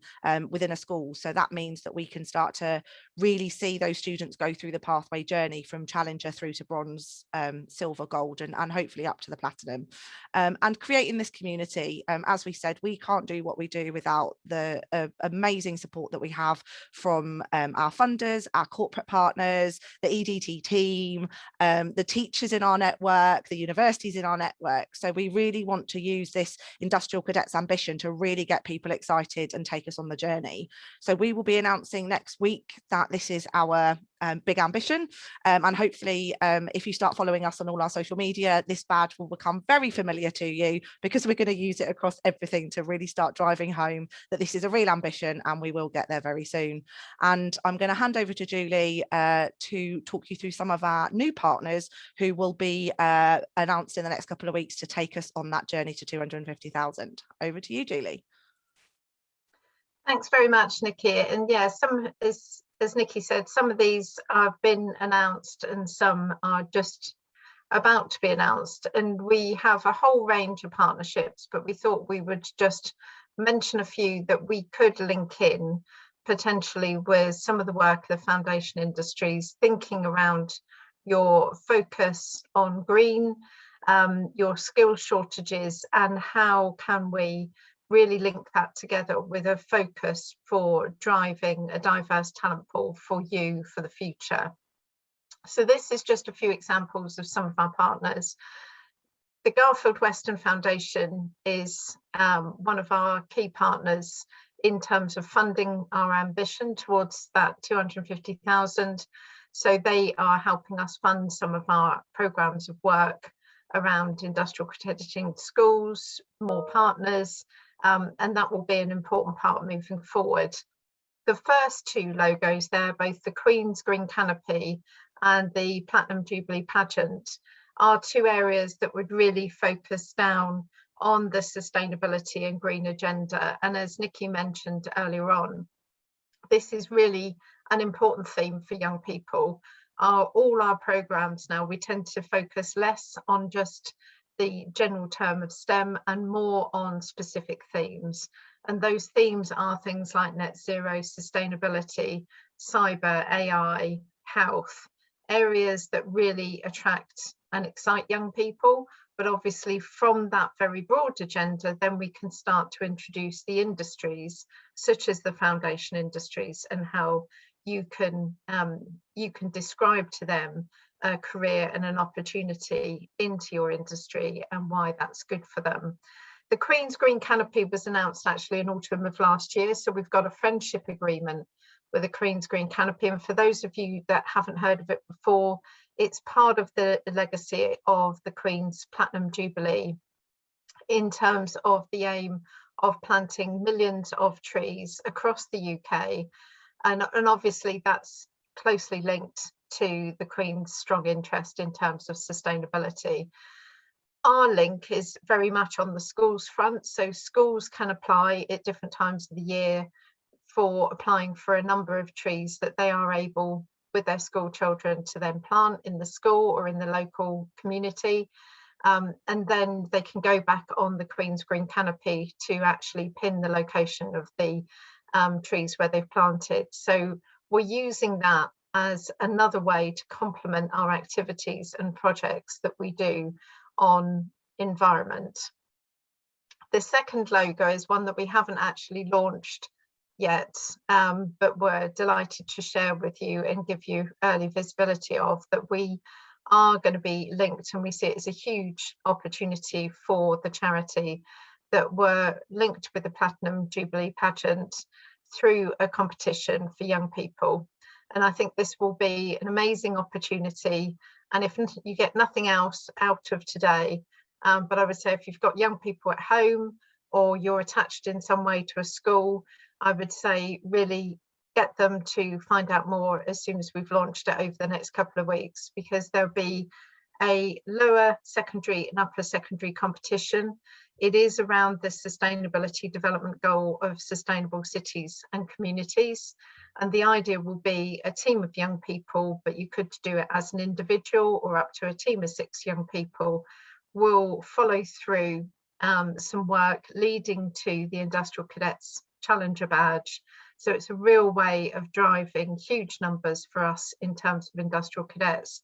within a school. So that means that we can start to really see those students go through the pathway journey from Challenger through to bronze, silver, gold, and hopefully up to the platinum. And creating this community, as we said, we can't do what we do without the amazing support that we have from our funders, our corporate partners, the EDT team, the teachers in our network, the universities in our network. So we really want to use this Industrial Cadets ambition to really get people excited and take us on the journey. So we will be announcing next week that this is our big ambition, and hopefully if you start following us on all our social media, this badge will become very familiar to you, because we're going to use it across everything to really start driving home that this is a real ambition and we will get there very soon. And I'm going to hand over to Julie to talk you through some of our new partners who will be announced in the next couple of weeks to take us on that journey to 250,000. Over to you, Julie. Thanks very much, Nikki. And yeah, some, as Nikki said, some of these have been announced and some are just about to be announced. And we have a whole range of partnerships, but we thought we would just mention a few that we could link in potentially with some of the work of the foundation industries, thinking around your focus on green, your skill shortages, and how can we really link that together with a focus for driving a diverse talent pool for you for the future. So this is just a few examples of some of our partners. The Garfield Weston Foundation is one of our key partners in terms of funding our ambition towards that 250,000. So they are helping us fund some of our programs of work around industrial accrediting schools, more partners, and that will be an important part moving forward. The first two logos there, both the Queen's Green Canopy and the Platinum Jubilee Pageant, are two areas that would really focus down on the sustainability and green agenda. And as Nikki mentioned earlier on, this is really an important theme for young people. All our programs now, we tend to focus less on just the general term of STEM and more on specific themes. And those themes are things like net zero, sustainability, cyber, AI, health, areas that really attract and excite young people. But obviously from that very broad agenda, then we can start to introduce the industries, such as the foundation industries, and how you can describe to them a career and an opportunity into your industry and why that's good for them. The Queen's Green Canopy was announced actually in autumn of last year. So we've got a friendship agreement with the Queen's Green Canopy. And for those of you that haven't heard of it before, it's part of the legacy of the Queen's Platinum Jubilee in terms of the aim of planting millions of trees across the UK. And obviously that's closely linked to the Queen's strong interest in terms of sustainability. Our link is very much on the schools front. So schools can apply at different times of the year for applying for a number of trees that they are able with their school children to then plant in the school or in the local community. And then they can go back on the Queen's Green Canopy to actually pin the location of the trees where they've planted. So we're using that as another way to complement our activities and projects that we do on environment. The second logo is one that we haven't actually launched yet, but we're delighted to share with you and give you early visibility of that we are going to be linked, and we see it as a huge opportunity for the charity, that we're linked with the Platinum Jubilee pageant through a competition for young people. And I think this will be an amazing opportunity. And if you get nothing else out of today, but I would say if you've got young people at home or you're attached in some way to a school, I would say really get them to find out more as soon as we've launched it over the next couple of weeks, because there'll be a lower secondary and upper secondary competition. It is around the sustainability development goal of sustainable cities and communities. And the idea will be a team of young people, but you could do it as an individual or up to a team of 6 young people, will follow through some work leading to the Industrial Cadets Challenger badge. So it's a real way of driving huge numbers for us in terms of industrial cadets,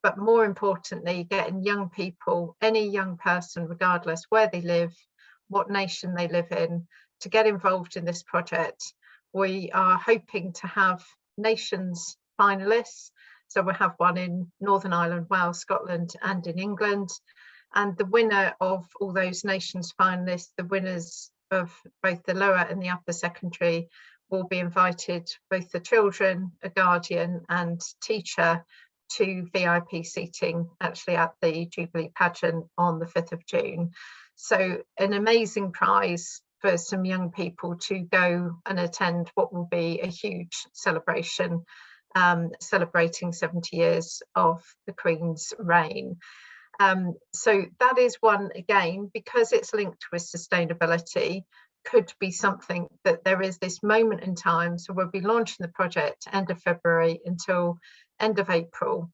but more importantly, getting young people, any young person, regardless where they live, what nation they live in, to get involved in this project. We are hoping to have nations finalists. So we'll have one in Northern Ireland, Wales, Scotland, and in England. And the winner of all those nations finalists, the winners of both the lower and the upper secondary, will be invited, both the children, a guardian and teacher, to VIP seating actually at the Jubilee pageant on the 5th of June. So an amazing prize for some young people to go and attend what will be a huge celebration, celebrating 70 years of the Queen's reign. So that is one, again, because it's linked with sustainability, could be something that there is this moment in time. So we'll be launching the project end of February until end of April.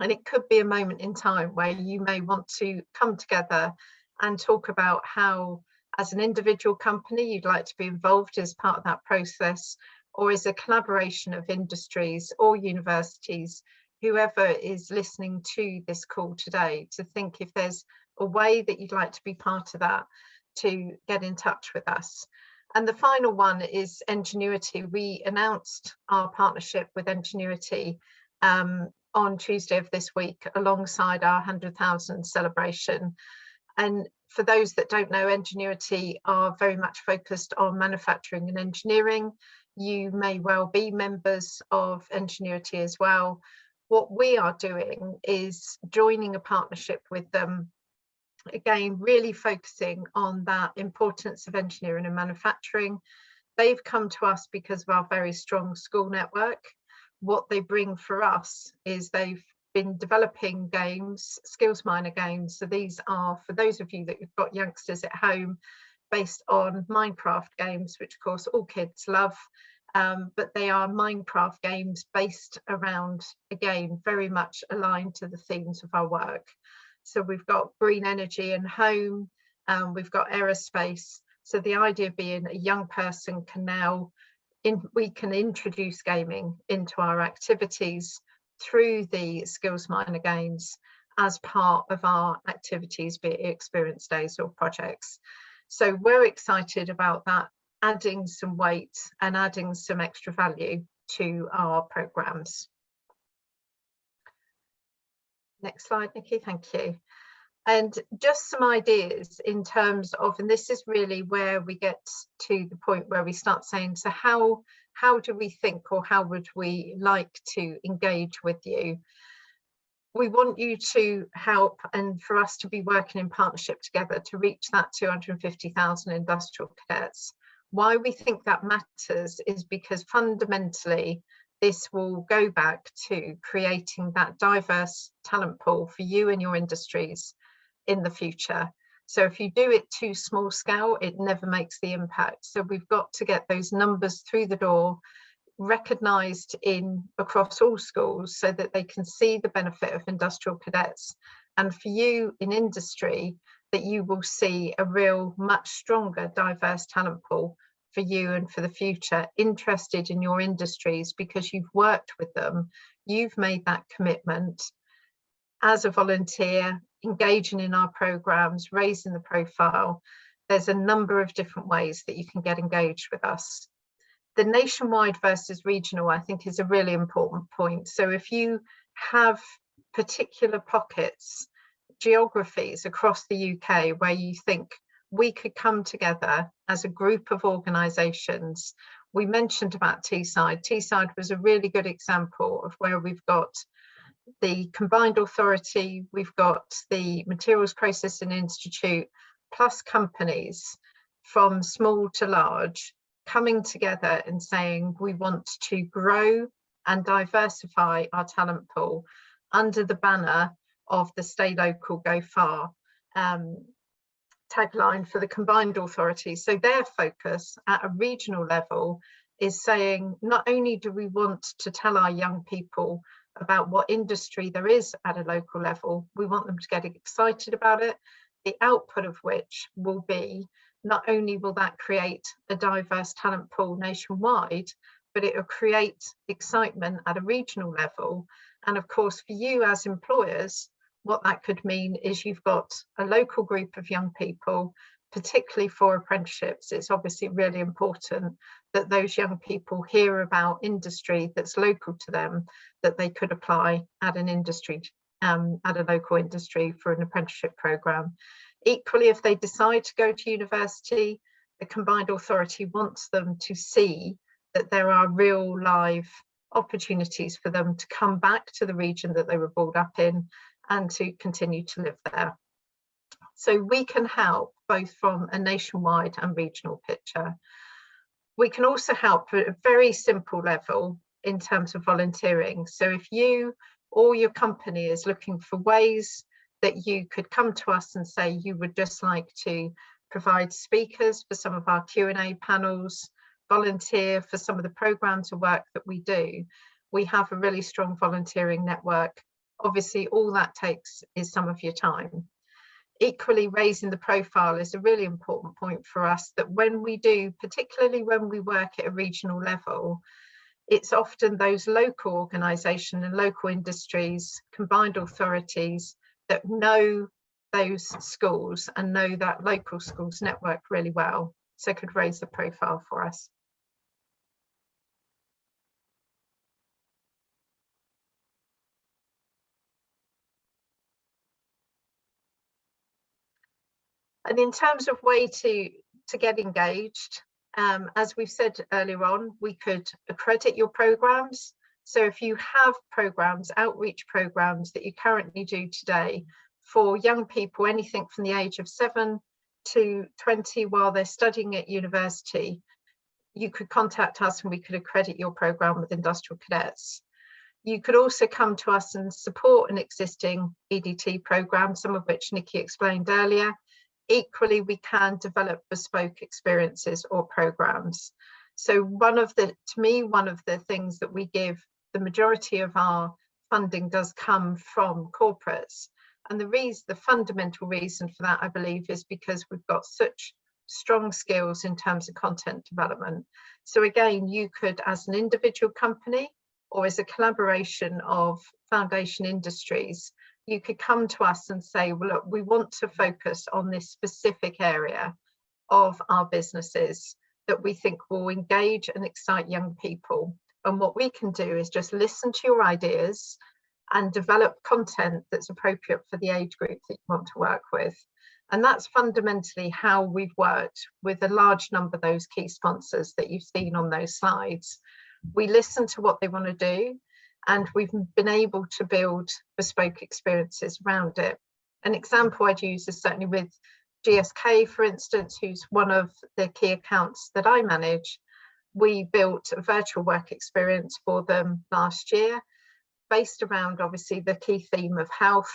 And it could be a moment in time where you may want to come together and talk about how, as an individual company, you'd like to be involved as part of that process, or as a collaboration of industries or universities, whoever is listening to this call today, to think if there's a way that you'd like to be part of that, to get in touch with us. And the final one is Ingenuity. We announced our partnership with Ingenuity on Tuesday of this week, alongside our 100,000 celebration. And for those that don't know, Ingenuity are very much focused on manufacturing and engineering. You may well be members of Ingenuity as well. What we are doing is joining a partnership with them, again, really focusing on that importance of engineering and manufacturing. They've come to us because of our very strong school network. What they bring for us is they've been developing games, skills minor games. So these are, for those of you that have got youngsters at home, based on Minecraft games, which of course all kids love. But they are Minecraft games based around, again, very much aligned to the themes of our work. So we've got green energy and home, we've got aerospace. So the idea being a young person can now, we can introduce gaming into our activities through the skills minor games as part of our activities, be it experience days or projects. So we're excited about that, adding some weight and adding some extra value to our programmes. Next slide, Nikki, thank you. And just some ideas in terms of, and this is really where we get to the point where we start saying, so how do we think, or how would we like to engage with you? We want you to help, and for us to be working in partnership together to reach that 250,000 industrial cadets. Why we think that matters is because fundamentally this will go back to creating that diverse talent pool for you and your industries in the future. So if you do it too small scale, it never makes the impact. So we've got to get those numbers through the door, recognised across all schools, so that they can see the benefit of industrial cadets. And for you in industry, that you will see a real much stronger diverse talent pool for you and for the future, interested in your industries because you've worked with them, you've made that commitment as a volunteer, engaging in our programs, raising the profile. There's a number of different ways that you can get engaged with us. The nationwide versus regional, I think, is a really important point. So if you have particular pockets, geographies across the UK where you think we could come together as a group of organisations. We mentioned about Teesside. Teesside was a really good example of where we've got the combined authority, we've got the Materials Processing Institute, plus companies from small to large coming together and saying we want to grow and diversify our talent pool under the banner of the Stay Local, Go Far tagline for the combined authority. So their focus at a regional level is saying, not only do we want to tell our young people about what industry there is at a local level, we want them to get excited about it, the output of which will be, not only will that create a diverse talent pool nationwide, but it will create excitement at a regional level. And of course, for you as employers, what that could mean is you've got a local group of young people, particularly for apprenticeships. It's obviously really important that those young people hear about industry that's local to them, that they could apply at an industry, at a local industry for an apprenticeship programme. Equally, if they decide to go to university, the combined authority wants them to see that there are real live opportunities for them to come back to the region that they were brought up in and to continue to live there. So we can help both from a nationwide and regional picture. We can also help at a very simple level in terms of volunteering. So if you or your company is looking for ways that you could come to us and say you would just like to provide speakers for some of our Q&A panels, volunteer for some of the programs of work that we do, we have a really strong volunteering network. Obviously, all that takes is some of your time. Equally, raising the profile is a really important point for us, that when we do, particularly when we work at a regional level, it's often those local organisations and local industries, combined authorities that know those schools and know that local schools network really well, so could raise the profile for us. And in terms of way to get engaged, as we've said earlier on, we could accredit your programs. So if you have programs, outreach programs that you currently do today for young people, anything from the age of 7 to 20 while they're studying at university, you could contact us and we could accredit your program with Industrial Cadets. You could also come to us and support an existing EDT program, some of which Nikki explained earlier. Equally, we can develop bespoke experiences or programs. So one of the things that we give, the majority of our funding does come from corporates. And the fundamental reason for that, I believe, is because we've got such strong skills in terms of content development. So again, you could, as an individual company or as a collaboration of foundation industries, you could come to us and say, well, look, we want to focus on this specific area of our businesses that we think will engage and excite young people. And what we can do is just listen to your ideas and develop content that's appropriate for the age group that you want to work with. And that's fundamentally how we've worked with a large number of those key sponsors that you've seen on those slides. We listen to what they want to do, and we've been able to build bespoke experiences around it. An example I'd use is certainly with GSK, for instance, who's one of the key accounts that I manage. We built a virtual work experience for them last year, based around obviously the key theme of health,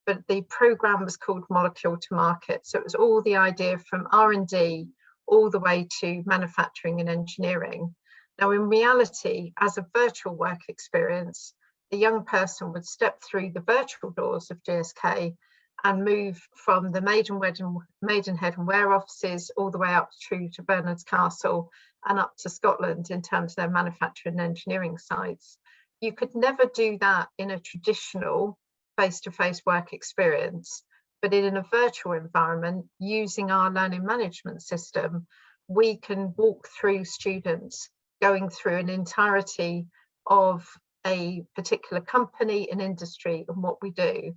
but the program was called Molecule to Market. So it was all the idea from R&D all the way to manufacturing and engineering. Now, in reality, as a virtual work experience, the young person would step through the virtual doors of GSK and move from the Maidenhead and Ware offices all the way up through to Bernard's Castle and up to Scotland in terms of their manufacturing and engineering sites. You could never do that in a traditional face-to-face work experience, but in a virtual environment, using our learning management system, we can walk through students going through an entirety of a particular company and industry and what we do.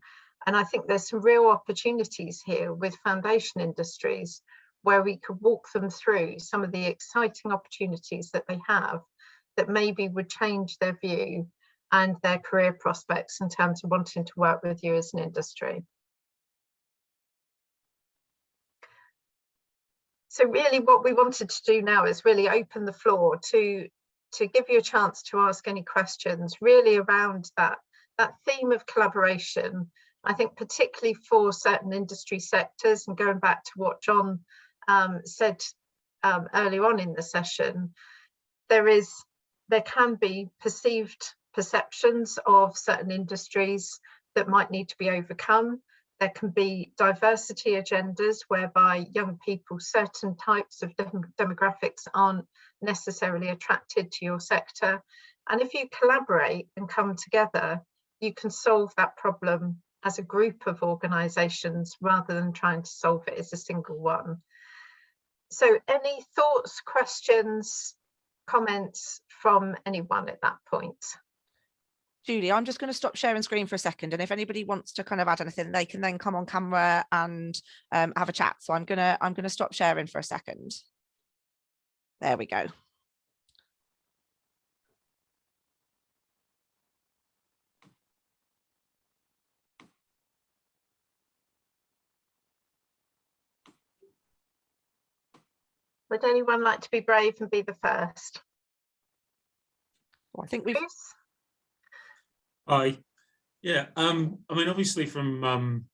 And I think there's some real opportunities here with foundation industries where we could walk them through some of the exciting opportunities that they have that maybe would change their view and their career prospects in terms of wanting to work with you as an industry. So really what we wanted to do now is really open the floor to give you a chance to ask any questions really around that theme of collaboration. I think particularly for certain industry sectors, and going back to what John said early on in the session, there can be perceptions of certain industries that might need to be overcome. There can be diversity agendas whereby young people, certain types of demographics aren't necessarily attracted to your sector. And if you collaborate and come together, you can solve that problem as a group of organisations rather than trying to solve it as a single one. So any thoughts, questions, comments from anyone at that point? Julie, I'm just going to stop sharing screen for a second, and if anybody wants to kind of add anything, they can then come on camera and have a chat. So I'm gonna stop sharing for a second. There we go. Would anyone like to be brave and be the first? Well, I think we've. Hi. Yeah, I mean, obviously from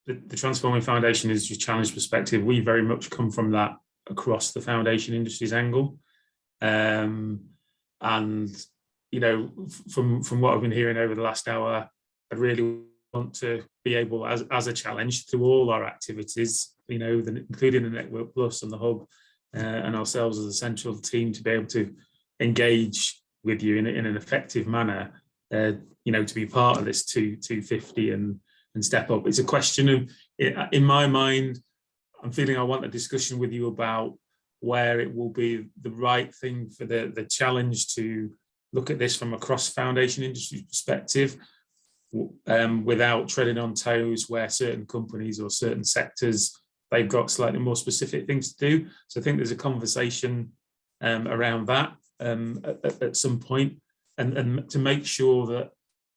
the Transforming Foundation Industry Challenge perspective, we very much come from that across the foundation industries angle. And, you know, from what I've been hearing over the last hour, I really want to be able, as a challenge through all our activities, you know, including the Network Plus and the Hub and ourselves as a central team, to be able to engage with you in an effective manner. You know, to be part of this 250 and step up. It's a question of, in my mind, I'm feeling I want a discussion with you about where it will be the right thing for the challenge to look at this from a cross-foundation industry perspective, without treading on toes where certain companies or certain sectors, they've got slightly more specific things to do. So I think there's a conversation around that at some point, and to make sure that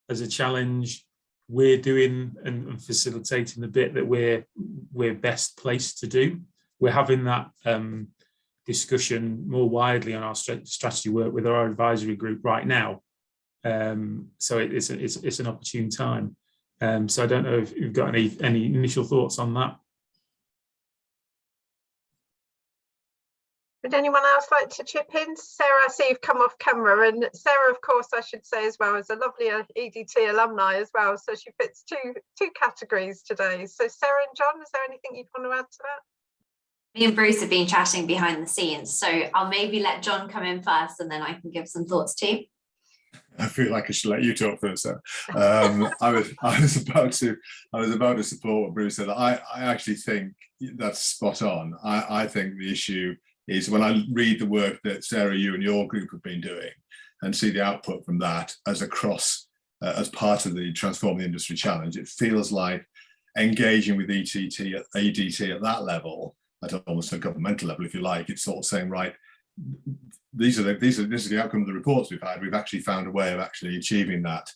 as a challenge, we're doing and facilitating the bit that we're best placed to do. We're having that discussion more widely on our strategy work with our advisory group right now. So it's an opportune time. So I don't know if you've got any initial thoughts on that. Would anyone else like to chip in? Sarah, I see you've come off camera, and Sarah, of course, I should say as well, is a lovely EDT alumni as well, so she fits two categories today. So Sarah and John, is there anything you'd want to add to that? Me and Bruce have been chatting behind the scenes, so I'll maybe let John come in first and then I can give some thoughts too. I feel like I should let you talk first. So, I was about to support what Bruce said. I actually think that's spot on. I think the issue is when I read the work that Sarah, you and your group have been doing, and see the output from that as as part of the Transform the Industry Challenge, it feels like engaging with ADT at that level, at almost a governmental level, if you like. It's sort of saying, right, this is the outcome of the reports we've had. We've actually found a way of actually achieving that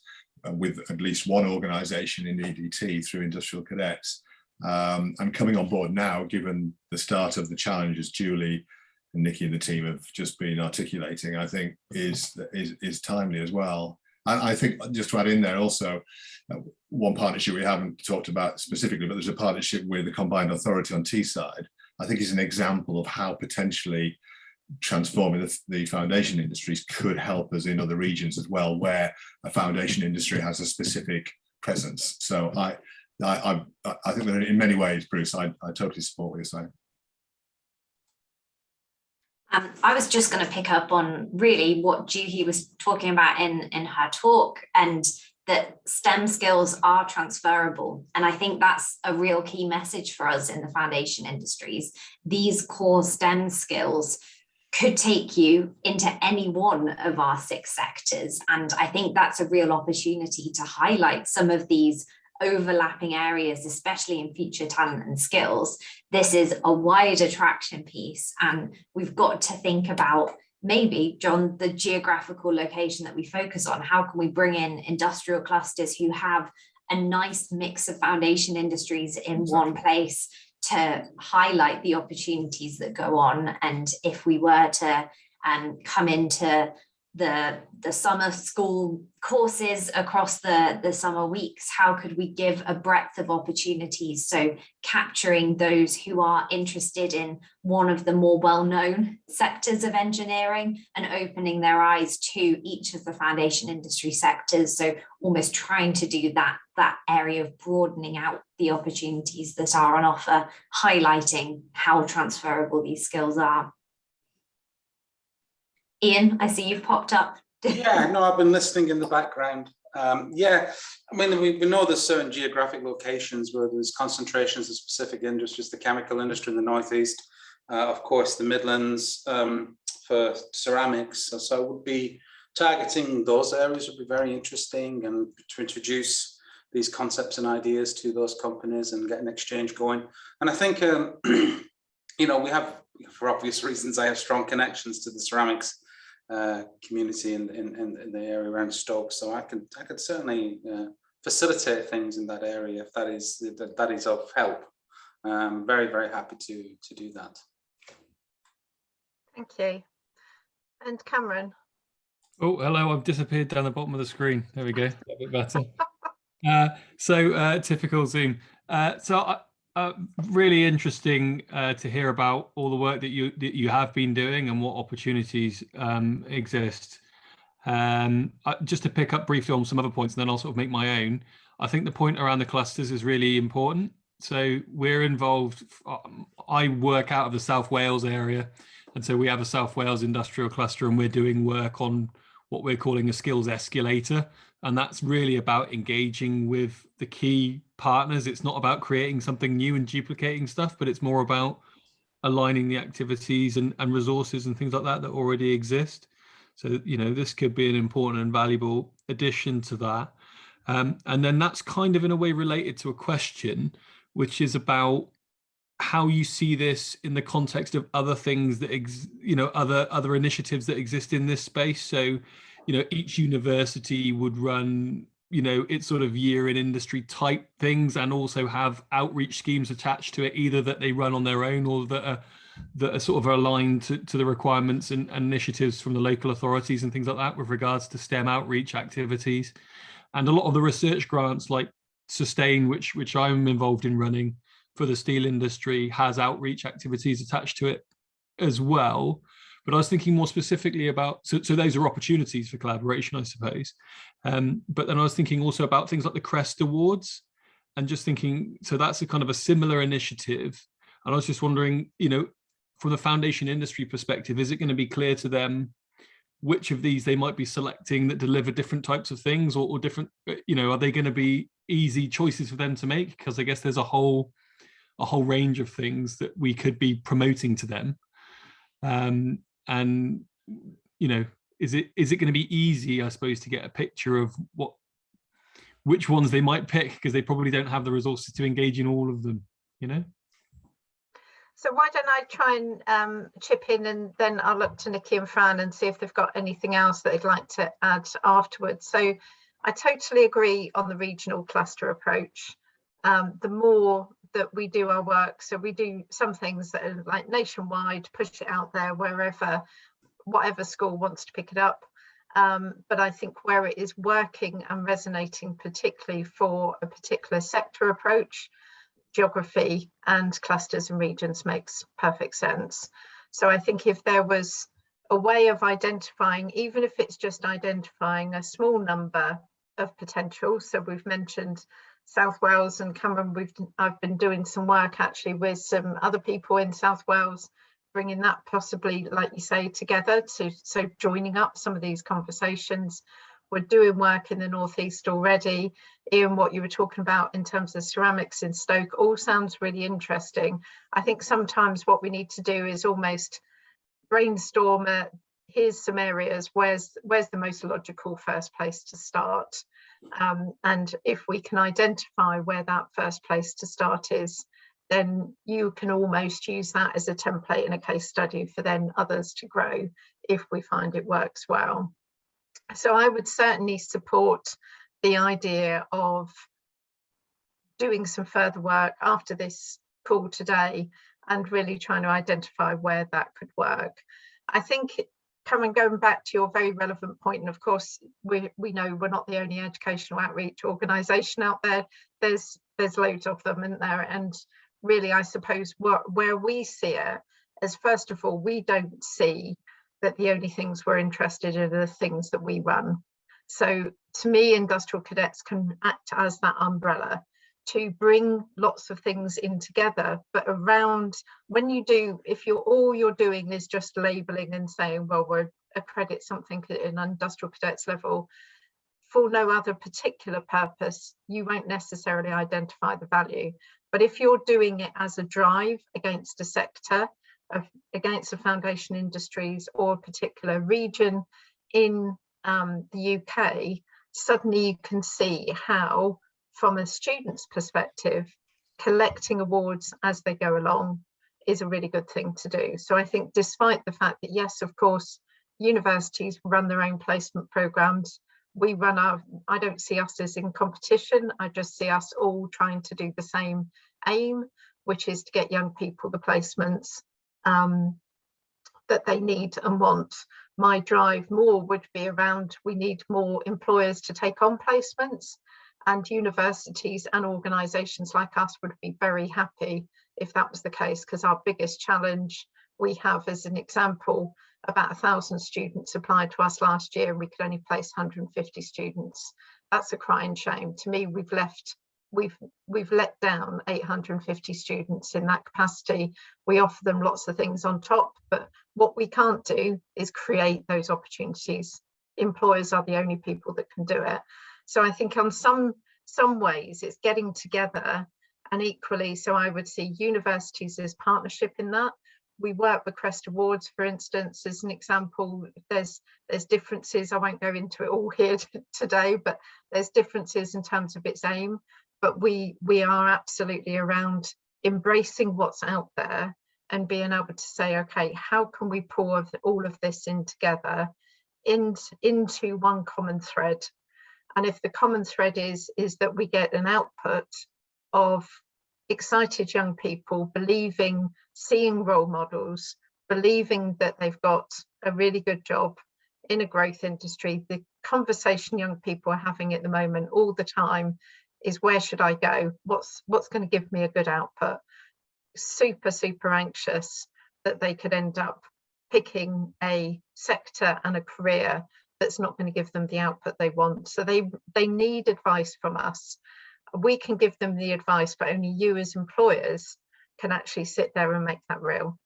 with at least one organisation in EDT through Industrial Cadets. And coming on board now, given the start of the challenge, as Julie and Nikki and the team have just been articulating, I think is timely as well. And I think, just to add in there also, one partnership we haven't talked about specifically, but there's a partnership with the Combined Authority on Teesside. I think is an example of how potentially transforming the foundation industries could help us in other regions as well, where a foundation industry has a specific presence. So I think that in many ways, Bruce, I totally support what you're saying. I was just going to pick up on really what Juhi was talking about in her talk, and that STEM skills are transferable. And I think that's a real key message for us in the foundation industries. These core STEM skills could take you into any one of our 6 sectors. And I think that's a real opportunity to highlight some of these overlapping areas, especially in future talent and skills. This is a wide attraction piece, and we've got to think about maybe, John, the geographical location that we focus on. How can we bring in industrial clusters who have a nice mix of foundation industries in one place to highlight the opportunities that go on? And if we were to come into the summer school courses across the summer weeks, how could we give a breadth of opportunities? So capturing those who are interested in one of the more well-known sectors of engineering and opening their eyes to each of the foundation industry sectors. So almost trying to do that area of broadening out the opportunities that are on offer, highlighting how transferable these skills are. Ian, I see you've popped up. Yeah, no, I've been listening in the background. Yeah, I mean, we know there's certain geographic locations where there's concentrations of specific industries, the chemical industry in the Northeast, of course, the Midlands for ceramics. So I would be targeting those areas would be very interesting, and to introduce these concepts and ideas to those companies and get an exchange going. And I think, you know, we have, for obvious reasons, I have strong connections to the ceramics community in the area around Stoke, so I could certainly facilitate things in that area if that is of help. Very, very happy to do that. Thank you. And Cameron. Oh, hello, I've disappeared down the bottom of the screen. There we go, a bit better. Typical Zoom. Really interesting to hear about all the work that you have been doing and what opportunities exist. Just to pick up briefly on some other points, and then I'll sort of make my own. I think the point around the clusters is really important. So we're involved. I work out of the South Wales area, and so we have a South Wales industrial cluster, and we're doing work on what we're calling a skills escalator. And that's really about engaging with the key partners. It's not about creating something new and duplicating stuff, but it's more about aligning the activities and resources and things like that that already exist. So, you know, this could be an important and valuable addition to that. And then that's kind of in a way related to a question, which is about how you see this in the context of other things that, other initiatives that exist in this space. So, you know, each university would run, you know, its sort of year in industry type things, and also have outreach schemes attached to it, either that they run on their own or that are sort of aligned to the requirements and initiatives from the local authorities and things like that with regards to STEM outreach activities. And a lot of the research grants like Sustain, which I'm involved in running for the steel industry, has outreach activities attached to it as well. But I was thinking more specifically about, so those are opportunities for collaboration, I suppose. But then I was thinking also about things like the CREST Awards, and just thinking, so that's a kind of a similar initiative. And I was just wondering, you know, from the foundation industry perspective, is it going to be clear to them which of these they might be selecting that deliver different types of things, or different, you know, are they going to be easy choices for them to make? Because I guess there's a whole range of things that we could be promoting to them. And, you know, is it going to be easy, I suppose, to get a picture of which ones they might pick, because they probably don't have the resources to engage in all of them, you know? So why don't I try and chip in, and then I'll look to Nikki and Fran and see if they've got anything else that they'd like to add afterwards. So I totally agree on the regional cluster approach. The more that we do our work, so we do some things that are like nationwide, push it out there wherever, whatever school wants to pick it up. But I think where it is working and resonating, particularly for a particular sector approach, geography and clusters and regions makes perfect sense. So I think if there was a way of identifying, even if it's just identifying a small number of potential, so we've mentioned South Wales and Cameron, I've been doing some work actually with some other people in South Wales, bringing that possibly, like you say, together, so joining up some of these conversations. We're doing work in the Northeast already. Ian, what you were talking about in terms of ceramics in Stoke all sounds really interesting. I think sometimes what we need to do is almost brainstorm at, here's some areas, where's the most logical first place to start, and if we can identify where that first place to start is, then you can almost use that as a template in a case study for then others to grow if we find it works well. So I would certainly support the idea of doing some further work after this call today and really trying to identify where that could work. I think, Cameron, going back to your very relevant point, and of course we know we're not the only educational outreach organisation out there. There's loads of them, isn't there? And really, I suppose where we see it as, first of all, we don't see that the only things we're interested in are the things that we run. So to me, industrial cadets can act as that umbrella to bring lots of things in together, but around, when you do, if all you're doing is just labeling and saying, well, we're accredit something at an industrial cadets level for no other particular purpose, you won't necessarily identify the value. But if you're doing it as a drive against a sector, against the foundation industries or a particular region in the UK, suddenly you can see how, from a student's perspective, collecting awards as they go along is a really good thing to do. So I think, despite the fact that, yes, of course, universities run their own placement programs, we run our, I don't see us as in competition, I just see us all trying to do the same aim, which is to get young people the placements that they need and want. My drive more would be around, we need more employers to take on placements, and universities and organisations like us would be very happy if that was the case, because our biggest challenge, we have, as an example, about 1,000 students applied to us last year and we could only place 150 students. That's a crying shame. To me, we've let down 850 students in that capacity. We offer them lots of things on top, but what we can't do is create those opportunities. Employers are the only people that can do it. So I think on some ways it's getting together, and equally, so I would see universities as partnership in that. We work with Crest Awards, for instance, as an example. There's differences, I won't go into it all here today, but there's differences in terms of its aim. But we are absolutely around embracing what's out there and being able to say, okay, how can we pour all of this in together into one common thread? And if the common thread is that we get an output of excited young people believing, seeing role models, believing that they've got a really good job in a growth industry, the conversation young people are having at the moment all the time is, where should I go? What's going to give me a good output? Super, super anxious that they could end up picking a sector and a career that's not going to give them the output they want. So they need advice from us. We can give them the advice, but only you as employers can actually sit there and make that real.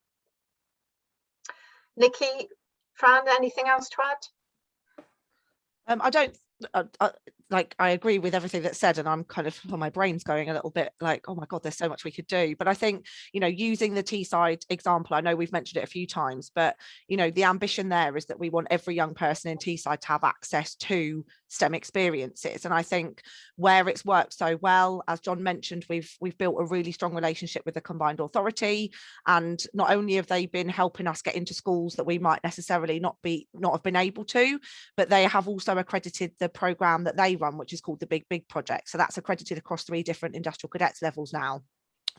Nikki, Fran, anything else to add? I don't, I agree with everything that's said, and I'm kind of, well, my brain's going a little bit like, oh my God, there's so much we could do. But I think, using the Teesside example, I know we've mentioned it a few times, but, the ambition there is that we want every young person in Teesside to have access to STEM experiences. And I think where it's worked so well, as John mentioned, we've built a really strong relationship with the Combined Authority, and not only have they been helping us get into schools that we might necessarily not have been able to, but they have also accredited the program that they run, which is called the Big Big Project. So that's accredited across 3 different industrial cadets levels now.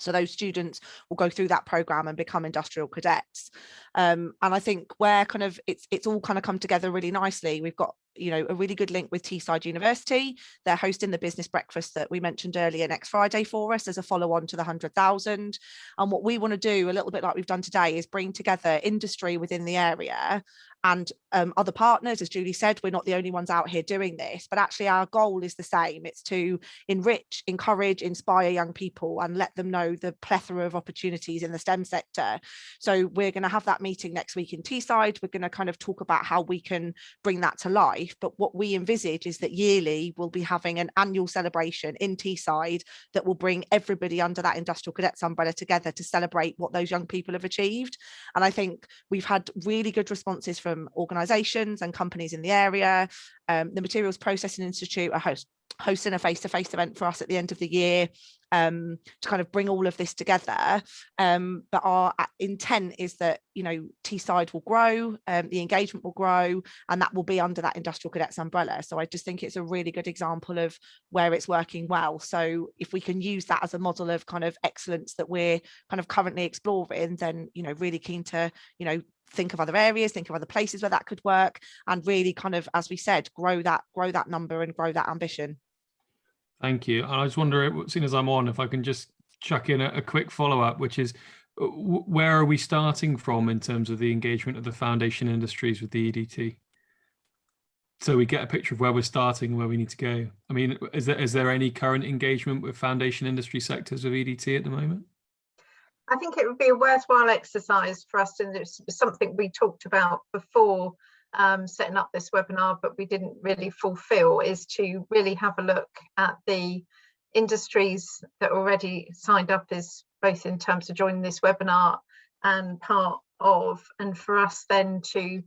So those students will go through that program and become industrial cadets. And I think where kind of it's all kind of come together really nicely. We've got a really good link with Teesside University. They're hosting the business breakfast that we mentioned earlier next Friday for us as a follow-on to the 100,000. And what we want to do, a little bit like we've done today, is bring together industry within the area and other partners. As Julie said, we're not the only ones out here doing this, but actually our goal is the same. It's to enrich, encourage, inspire young people and let them know the plethora of opportunities in the STEM sector. So we're going to have that meeting next week in Teesside. We're going to kind of talk about how we can bring that to life. life. But what we envisage is that yearly we'll be having an annual celebration in Teesside that will bring everybody under that Industrial Cadets umbrella together to celebrate what those young people have achieved. And I think we've had really good responses from organisations and companies in the area. The Materials Processing Institute are hosting a face-to-face event for us at the end of the year to kind of bring all of this together. But our intent is that, you know, Teesside will grow, the engagement will grow, and that will be under that Industrial Cadets umbrella. So I just think it's a really good example of where it's working well. So if we can use that as a model of kind of excellence that we're kind of currently exploring, then, you know, really keen to, you know, think of other areas, think of other places where that could work, and really kind of, as we said, grow that number and grow that ambition. Thank you. I just wonder, as soon as I'm on, if I can just chuck in a quick follow-up, which is, where are we starting from in terms of the engagement of the foundation industries with the EDT? So we get a picture of where we're starting and where we need to go. I mean, is there any current engagement with foundation industry sectors of EDT at the moment? I think it would be a worthwhile exercise for us, and it's something we talked about before setting up this webinar, but we didn't really fulfill, is to really have a look at the industries that already signed up, is both in terms of joining this webinar and part of, and for us then to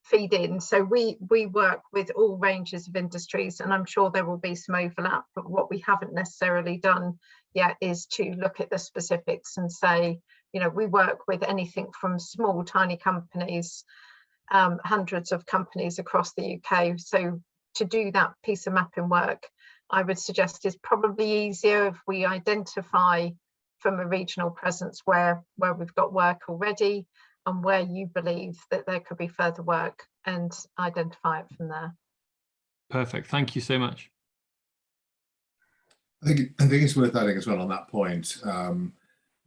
feed in. So we work with all ranges of industries, and I'm sure there will be some overlap, but what we haven't necessarily done yet is to look at the specifics and say, you know, we work with anything from small tiny companies, hundreds of companies across the UK. So to do that piece of mapping work, I would suggest is probably easier if we identify from a regional presence where we've got work already and where you believe that there could be further work, and identify it from there. Perfect. Thank you so much. I think it's worth adding as well on that point,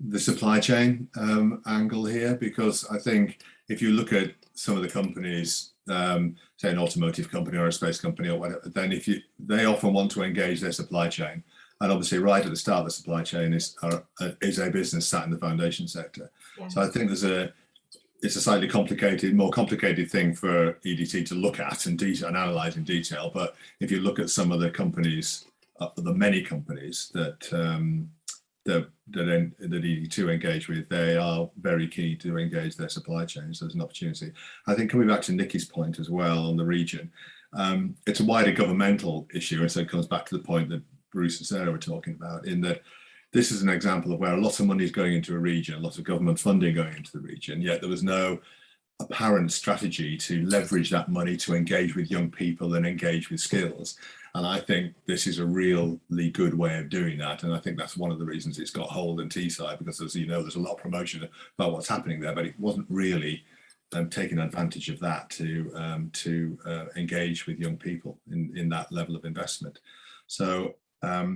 the supply chain angle here, because I think if you look at some of the companies, say an automotive company or a space company or whatever, then they often want to engage their supply chain. And obviously right at the start of the supply chain is a business sat in the foundation sector. Yeah. So I think it's a slightly more complicated thing for EDT to look at and analyze in detail. But if you look at some of the companies, the many companies that EDT engage with, they are very keen to engage their supply chains. So there's an opportunity. I think coming back to Nikki's point as well on the region, it's a wider governmental issue, and so it comes back to the point that Bruce and Sarah were talking about, in that this is an example of where a lot of money is going into a region, a lot of government funding going into the region, yet there was no apparent strategy to leverage that money to engage with young people and engage with skills. And I think this is a really good way of doing that. And I think that's one of the reasons it's got hold in Teesside, because, as you know, there's a lot of promotion about what's happening there, but it wasn't really taking advantage of that to engage with young people in that level of investment. So I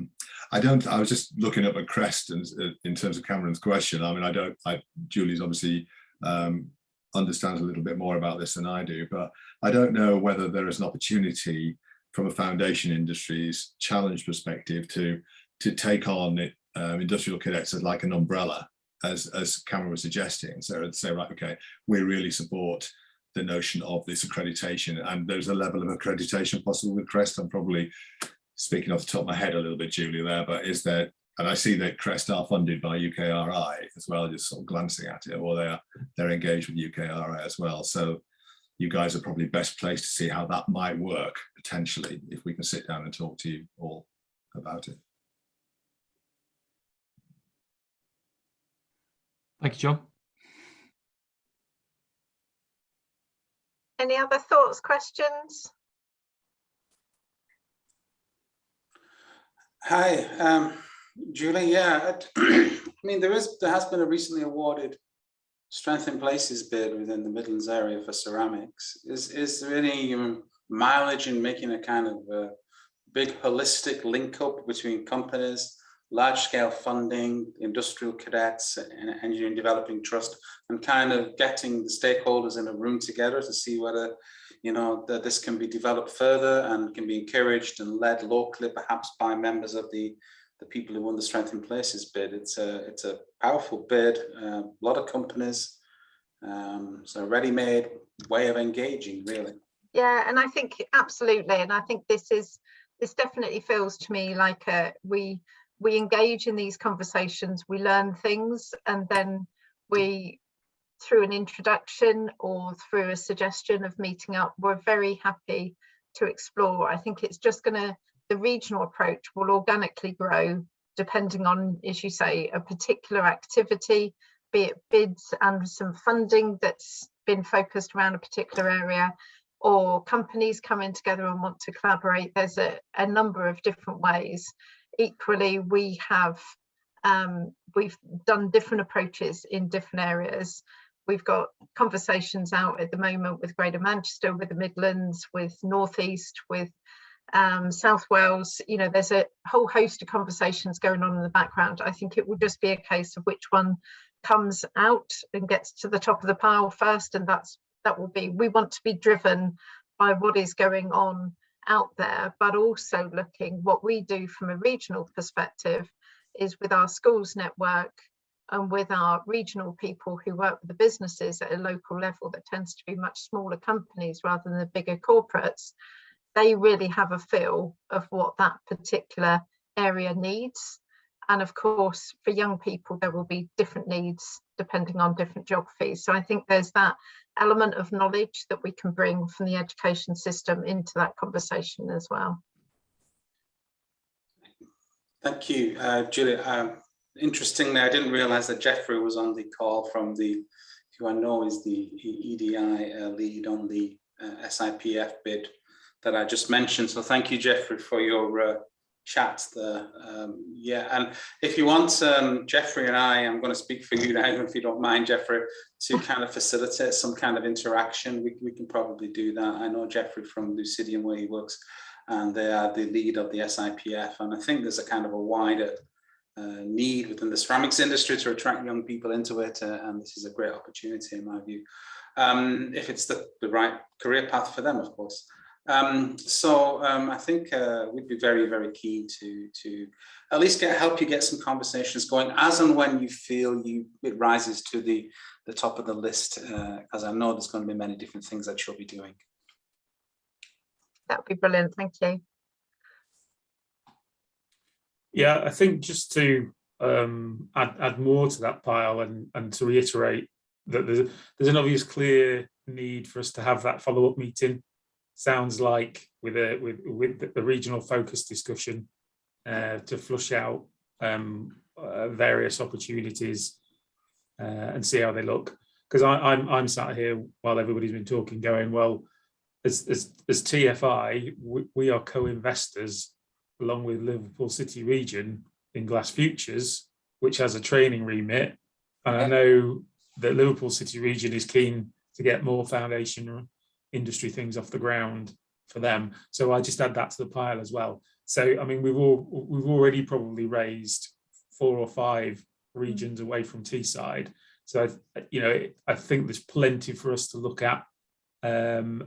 was just looking up at Crest and in terms of Cameron's question. I mean, Julie's obviously understands a little bit more about this than I do, but I don't know whether there is an opportunity from a foundation industries challenge perspective to take on industrial cadets as like an umbrella, as Cameron was suggesting. So I'd say, right, okay, we really support the notion of this accreditation, and there's a level of accreditation possible with Crest. I'm probably speaking off the top of my head a little bit, Julie, there, but is there, and I see that Crest are funded by UKRI as well, just sort of glancing at it, or they're engaged with UKRI as well. So you guys are probably best placed to see how that might work, potentially, if we can sit down and talk to you all about it. Thank you, John. Any other thoughts, questions? Hi, Julie. Yeah, I mean, there has been a recently awarded Strength in Places bid within the Midlands area for ceramics. Is there any mileage in making a kind of big holistic link up between companies, large scale funding, industrial cadets, and engineering developing trust, and kind of getting the stakeholders in a room together to see whether, you know, that this can be developed further and can be encouraged and led locally, perhaps by members of the people who won the Strength in Places bid. It's a powerful bid, a lot of companies, so a ready-made way of engaging, really. Yeah, and I think absolutely, and I think this definitely feels to me like we engage in these conversations, we learn things, and then we, through an introduction or through a suggestion of meeting up, we're very happy to explore. I think it's just the regional approach will organically grow depending on, as you say, a particular activity, be it bids and some funding that's been focused around a particular area, or companies coming together and want to collaborate. There's a number of different ways. Equally, we've done different approaches in different areas. We've got conversations out at the moment with Greater Manchester, with the Midlands, with North East, with South Wales. You know, there's a whole host of conversations going on in the background. I think it will just be a case of which one comes out and gets to the top of the pile first, and that will be, we want to be driven by what is going on out there, but also looking what we do from a regional perspective is with our schools network and with our regional people who work with the businesses at a local level that tends to be much smaller companies rather than the bigger corporates. They really have a feel of what that particular area needs. And of course, for young people, there will be different needs depending on different geographies. So I think there's that element of knowledge that we can bring from the education system into that conversation as well. Thank you, Julie. Interestingly, I didn't realize that Jeffrey was on the call from who I know is the EDI lead on the SIPF bid that I just mentioned. So thank you, Jeffrey, for your chat there. Yeah, and if you want, Jeffrey and I'm going to speak for you now, if you don't mind, Jeffrey, to kind of facilitate some kind of interaction. We can probably do that. I know Jeffrey from Lucidium, where he works, and they are the lead of the SIPF. And I think there's a kind of a wider need within the ceramics industry to attract young people into it. And this is a great opportunity, in my view, if it's the right career path for them, of course. I think we'd be very, very keen to at least help you get some conversations going as and when you feel it rises to the top of the list, as I know there's going to be many different things that you'll be doing. That would be brilliant. Thank you. Yeah, I think just to add more to that pile and to reiterate that there's an obvious clear need for us to have that follow-up meeting. Sounds like with the regional focus discussion to flush out various opportunities and see how they look. Because I'm sat here while everybody's been talking, going, well, as TFI, we are co-investors along with Liverpool City Region in Glass Futures, which has a training remit. And I know that Liverpool City Region is keen to get more foundation industry things off the ground for them. So I just add that to the pile as well. So, I mean, we've already probably raised 4 or 5 regions away from Teesside. So, I think there's plenty for us to look at and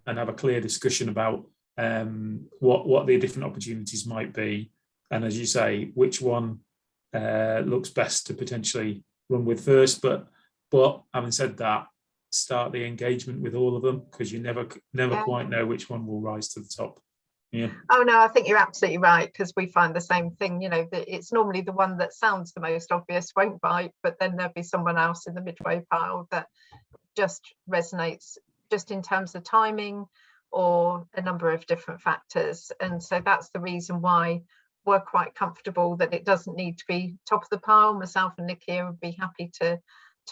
have a clear discussion about what the different opportunities might be. And as you say, which one looks best to potentially run with first. But having said that, start the engagement with all of them, because you never quite know which one will rise to the top. Yeah. Oh no, I think you're absolutely right, because we find the same thing. That it's normally the one that sounds the most obvious won't bite, but then there'll be someone else in the midway pile that just resonates, just in terms of timing or a number of different factors. And so that's the reason why we're quite comfortable that it doesn't need to be top of the pile. Myself and Nikki would be happy to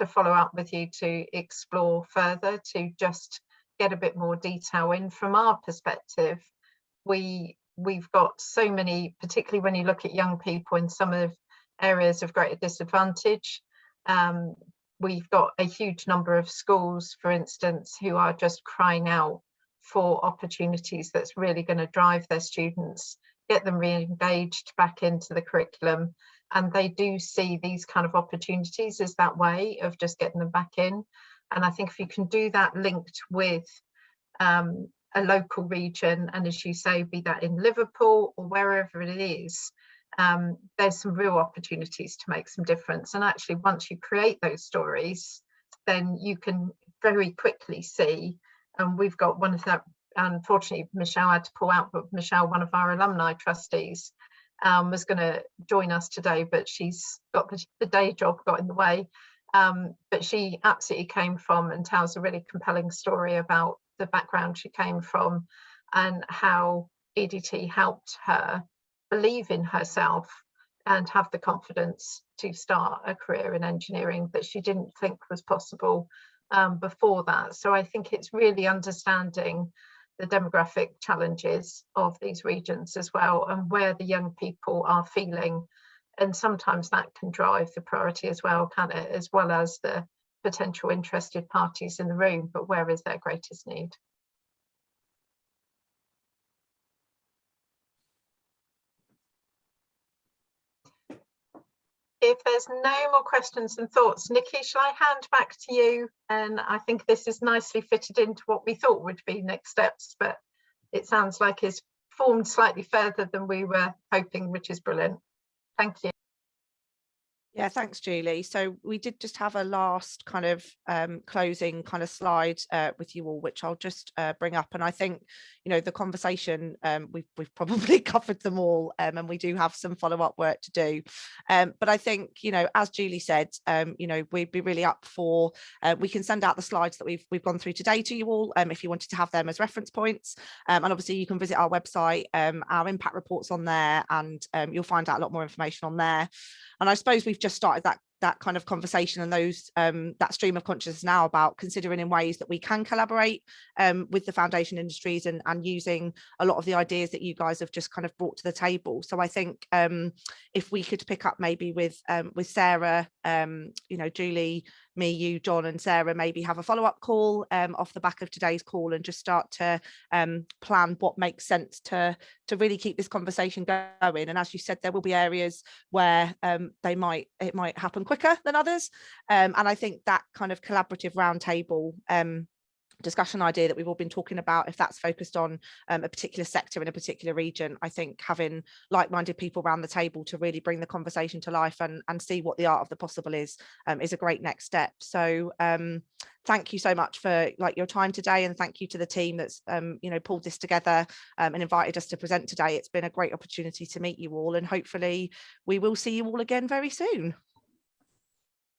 follow up with you to explore further, to just get a bit more detail in. From our perspective, we've got so many, particularly when you look at young people in some of areas of greater disadvantage. We've got a huge number of schools, for instance, who are just crying out for opportunities that's really going to drive their students, get them re-engaged back into the curriculum. And they do see these kind of opportunities as that way of just getting them back in. And I think if you can do that linked with a local region, and as you say, be that in Liverpool or wherever it is, there's some real opportunities to make some difference. And actually, once you create those stories, then you can very quickly see And we've got one of that, unfortunately, Michelle had to pull out, but Michelle, one of our alumni trustees, was going to join us today, but she's got the day job got in the way. But she absolutely came from and tells a really compelling story about the background she came from and how EDT helped her believe in herself and have the confidence to start a career in engineering that she didn't think was possible before that. So I think it's really understanding the demographic challenges of these regions as well, and where the young people are feeling. And sometimes that can drive the priority as well, can it, as well as the potential interested parties in the room, but where is their greatest need? If there's no more questions and thoughts, Nikki, shall I hand back to you? And I think this is nicely fitted into what we thought would be next steps, but it sounds like it's formed slightly further than we were hoping, which is brilliant. Thank you. Yeah, thanks, Julie. So we did just have a last kind of closing kind of slide with you all, which I'll just bring up. And I think, you know, the conversation, we've probably covered them all, and we do have some follow-up work to do. But I think, you know, as Julie said, you know, we'd be really up for, we can send out the slides that we've gone through today to you all, if you wanted to have them as reference points. And obviously you can visit our website, our impact reports on there, and you'll find out a lot more information on there. And I suppose we've just started that kind of conversation and those that stream of consciousness now about considering in ways that we can collaborate with the foundation industries and using a lot of the ideas that you guys have just kind of brought to the table. So I think if we could pick up maybe with Sarah, you know, Julie, me, you, John and Sarah, maybe have a follow-up call off the back of today's call and just start to plan what makes sense to really keep this conversation going. And as you said, there will be areas where it might happen quicker than others. And I think that kind of collaborative roundtable discussion idea that we've all been talking about, if that's focused on a particular sector in a particular region, I think having like-minded people around the table to really bring the conversation to life and see what the art of the possible is a great next step. So thank you so much for your time today, and thank you to the team that's you know, pulled this together and invited us to present today. It's been a great opportunity to meet you all, and hopefully we will see you all again very soon.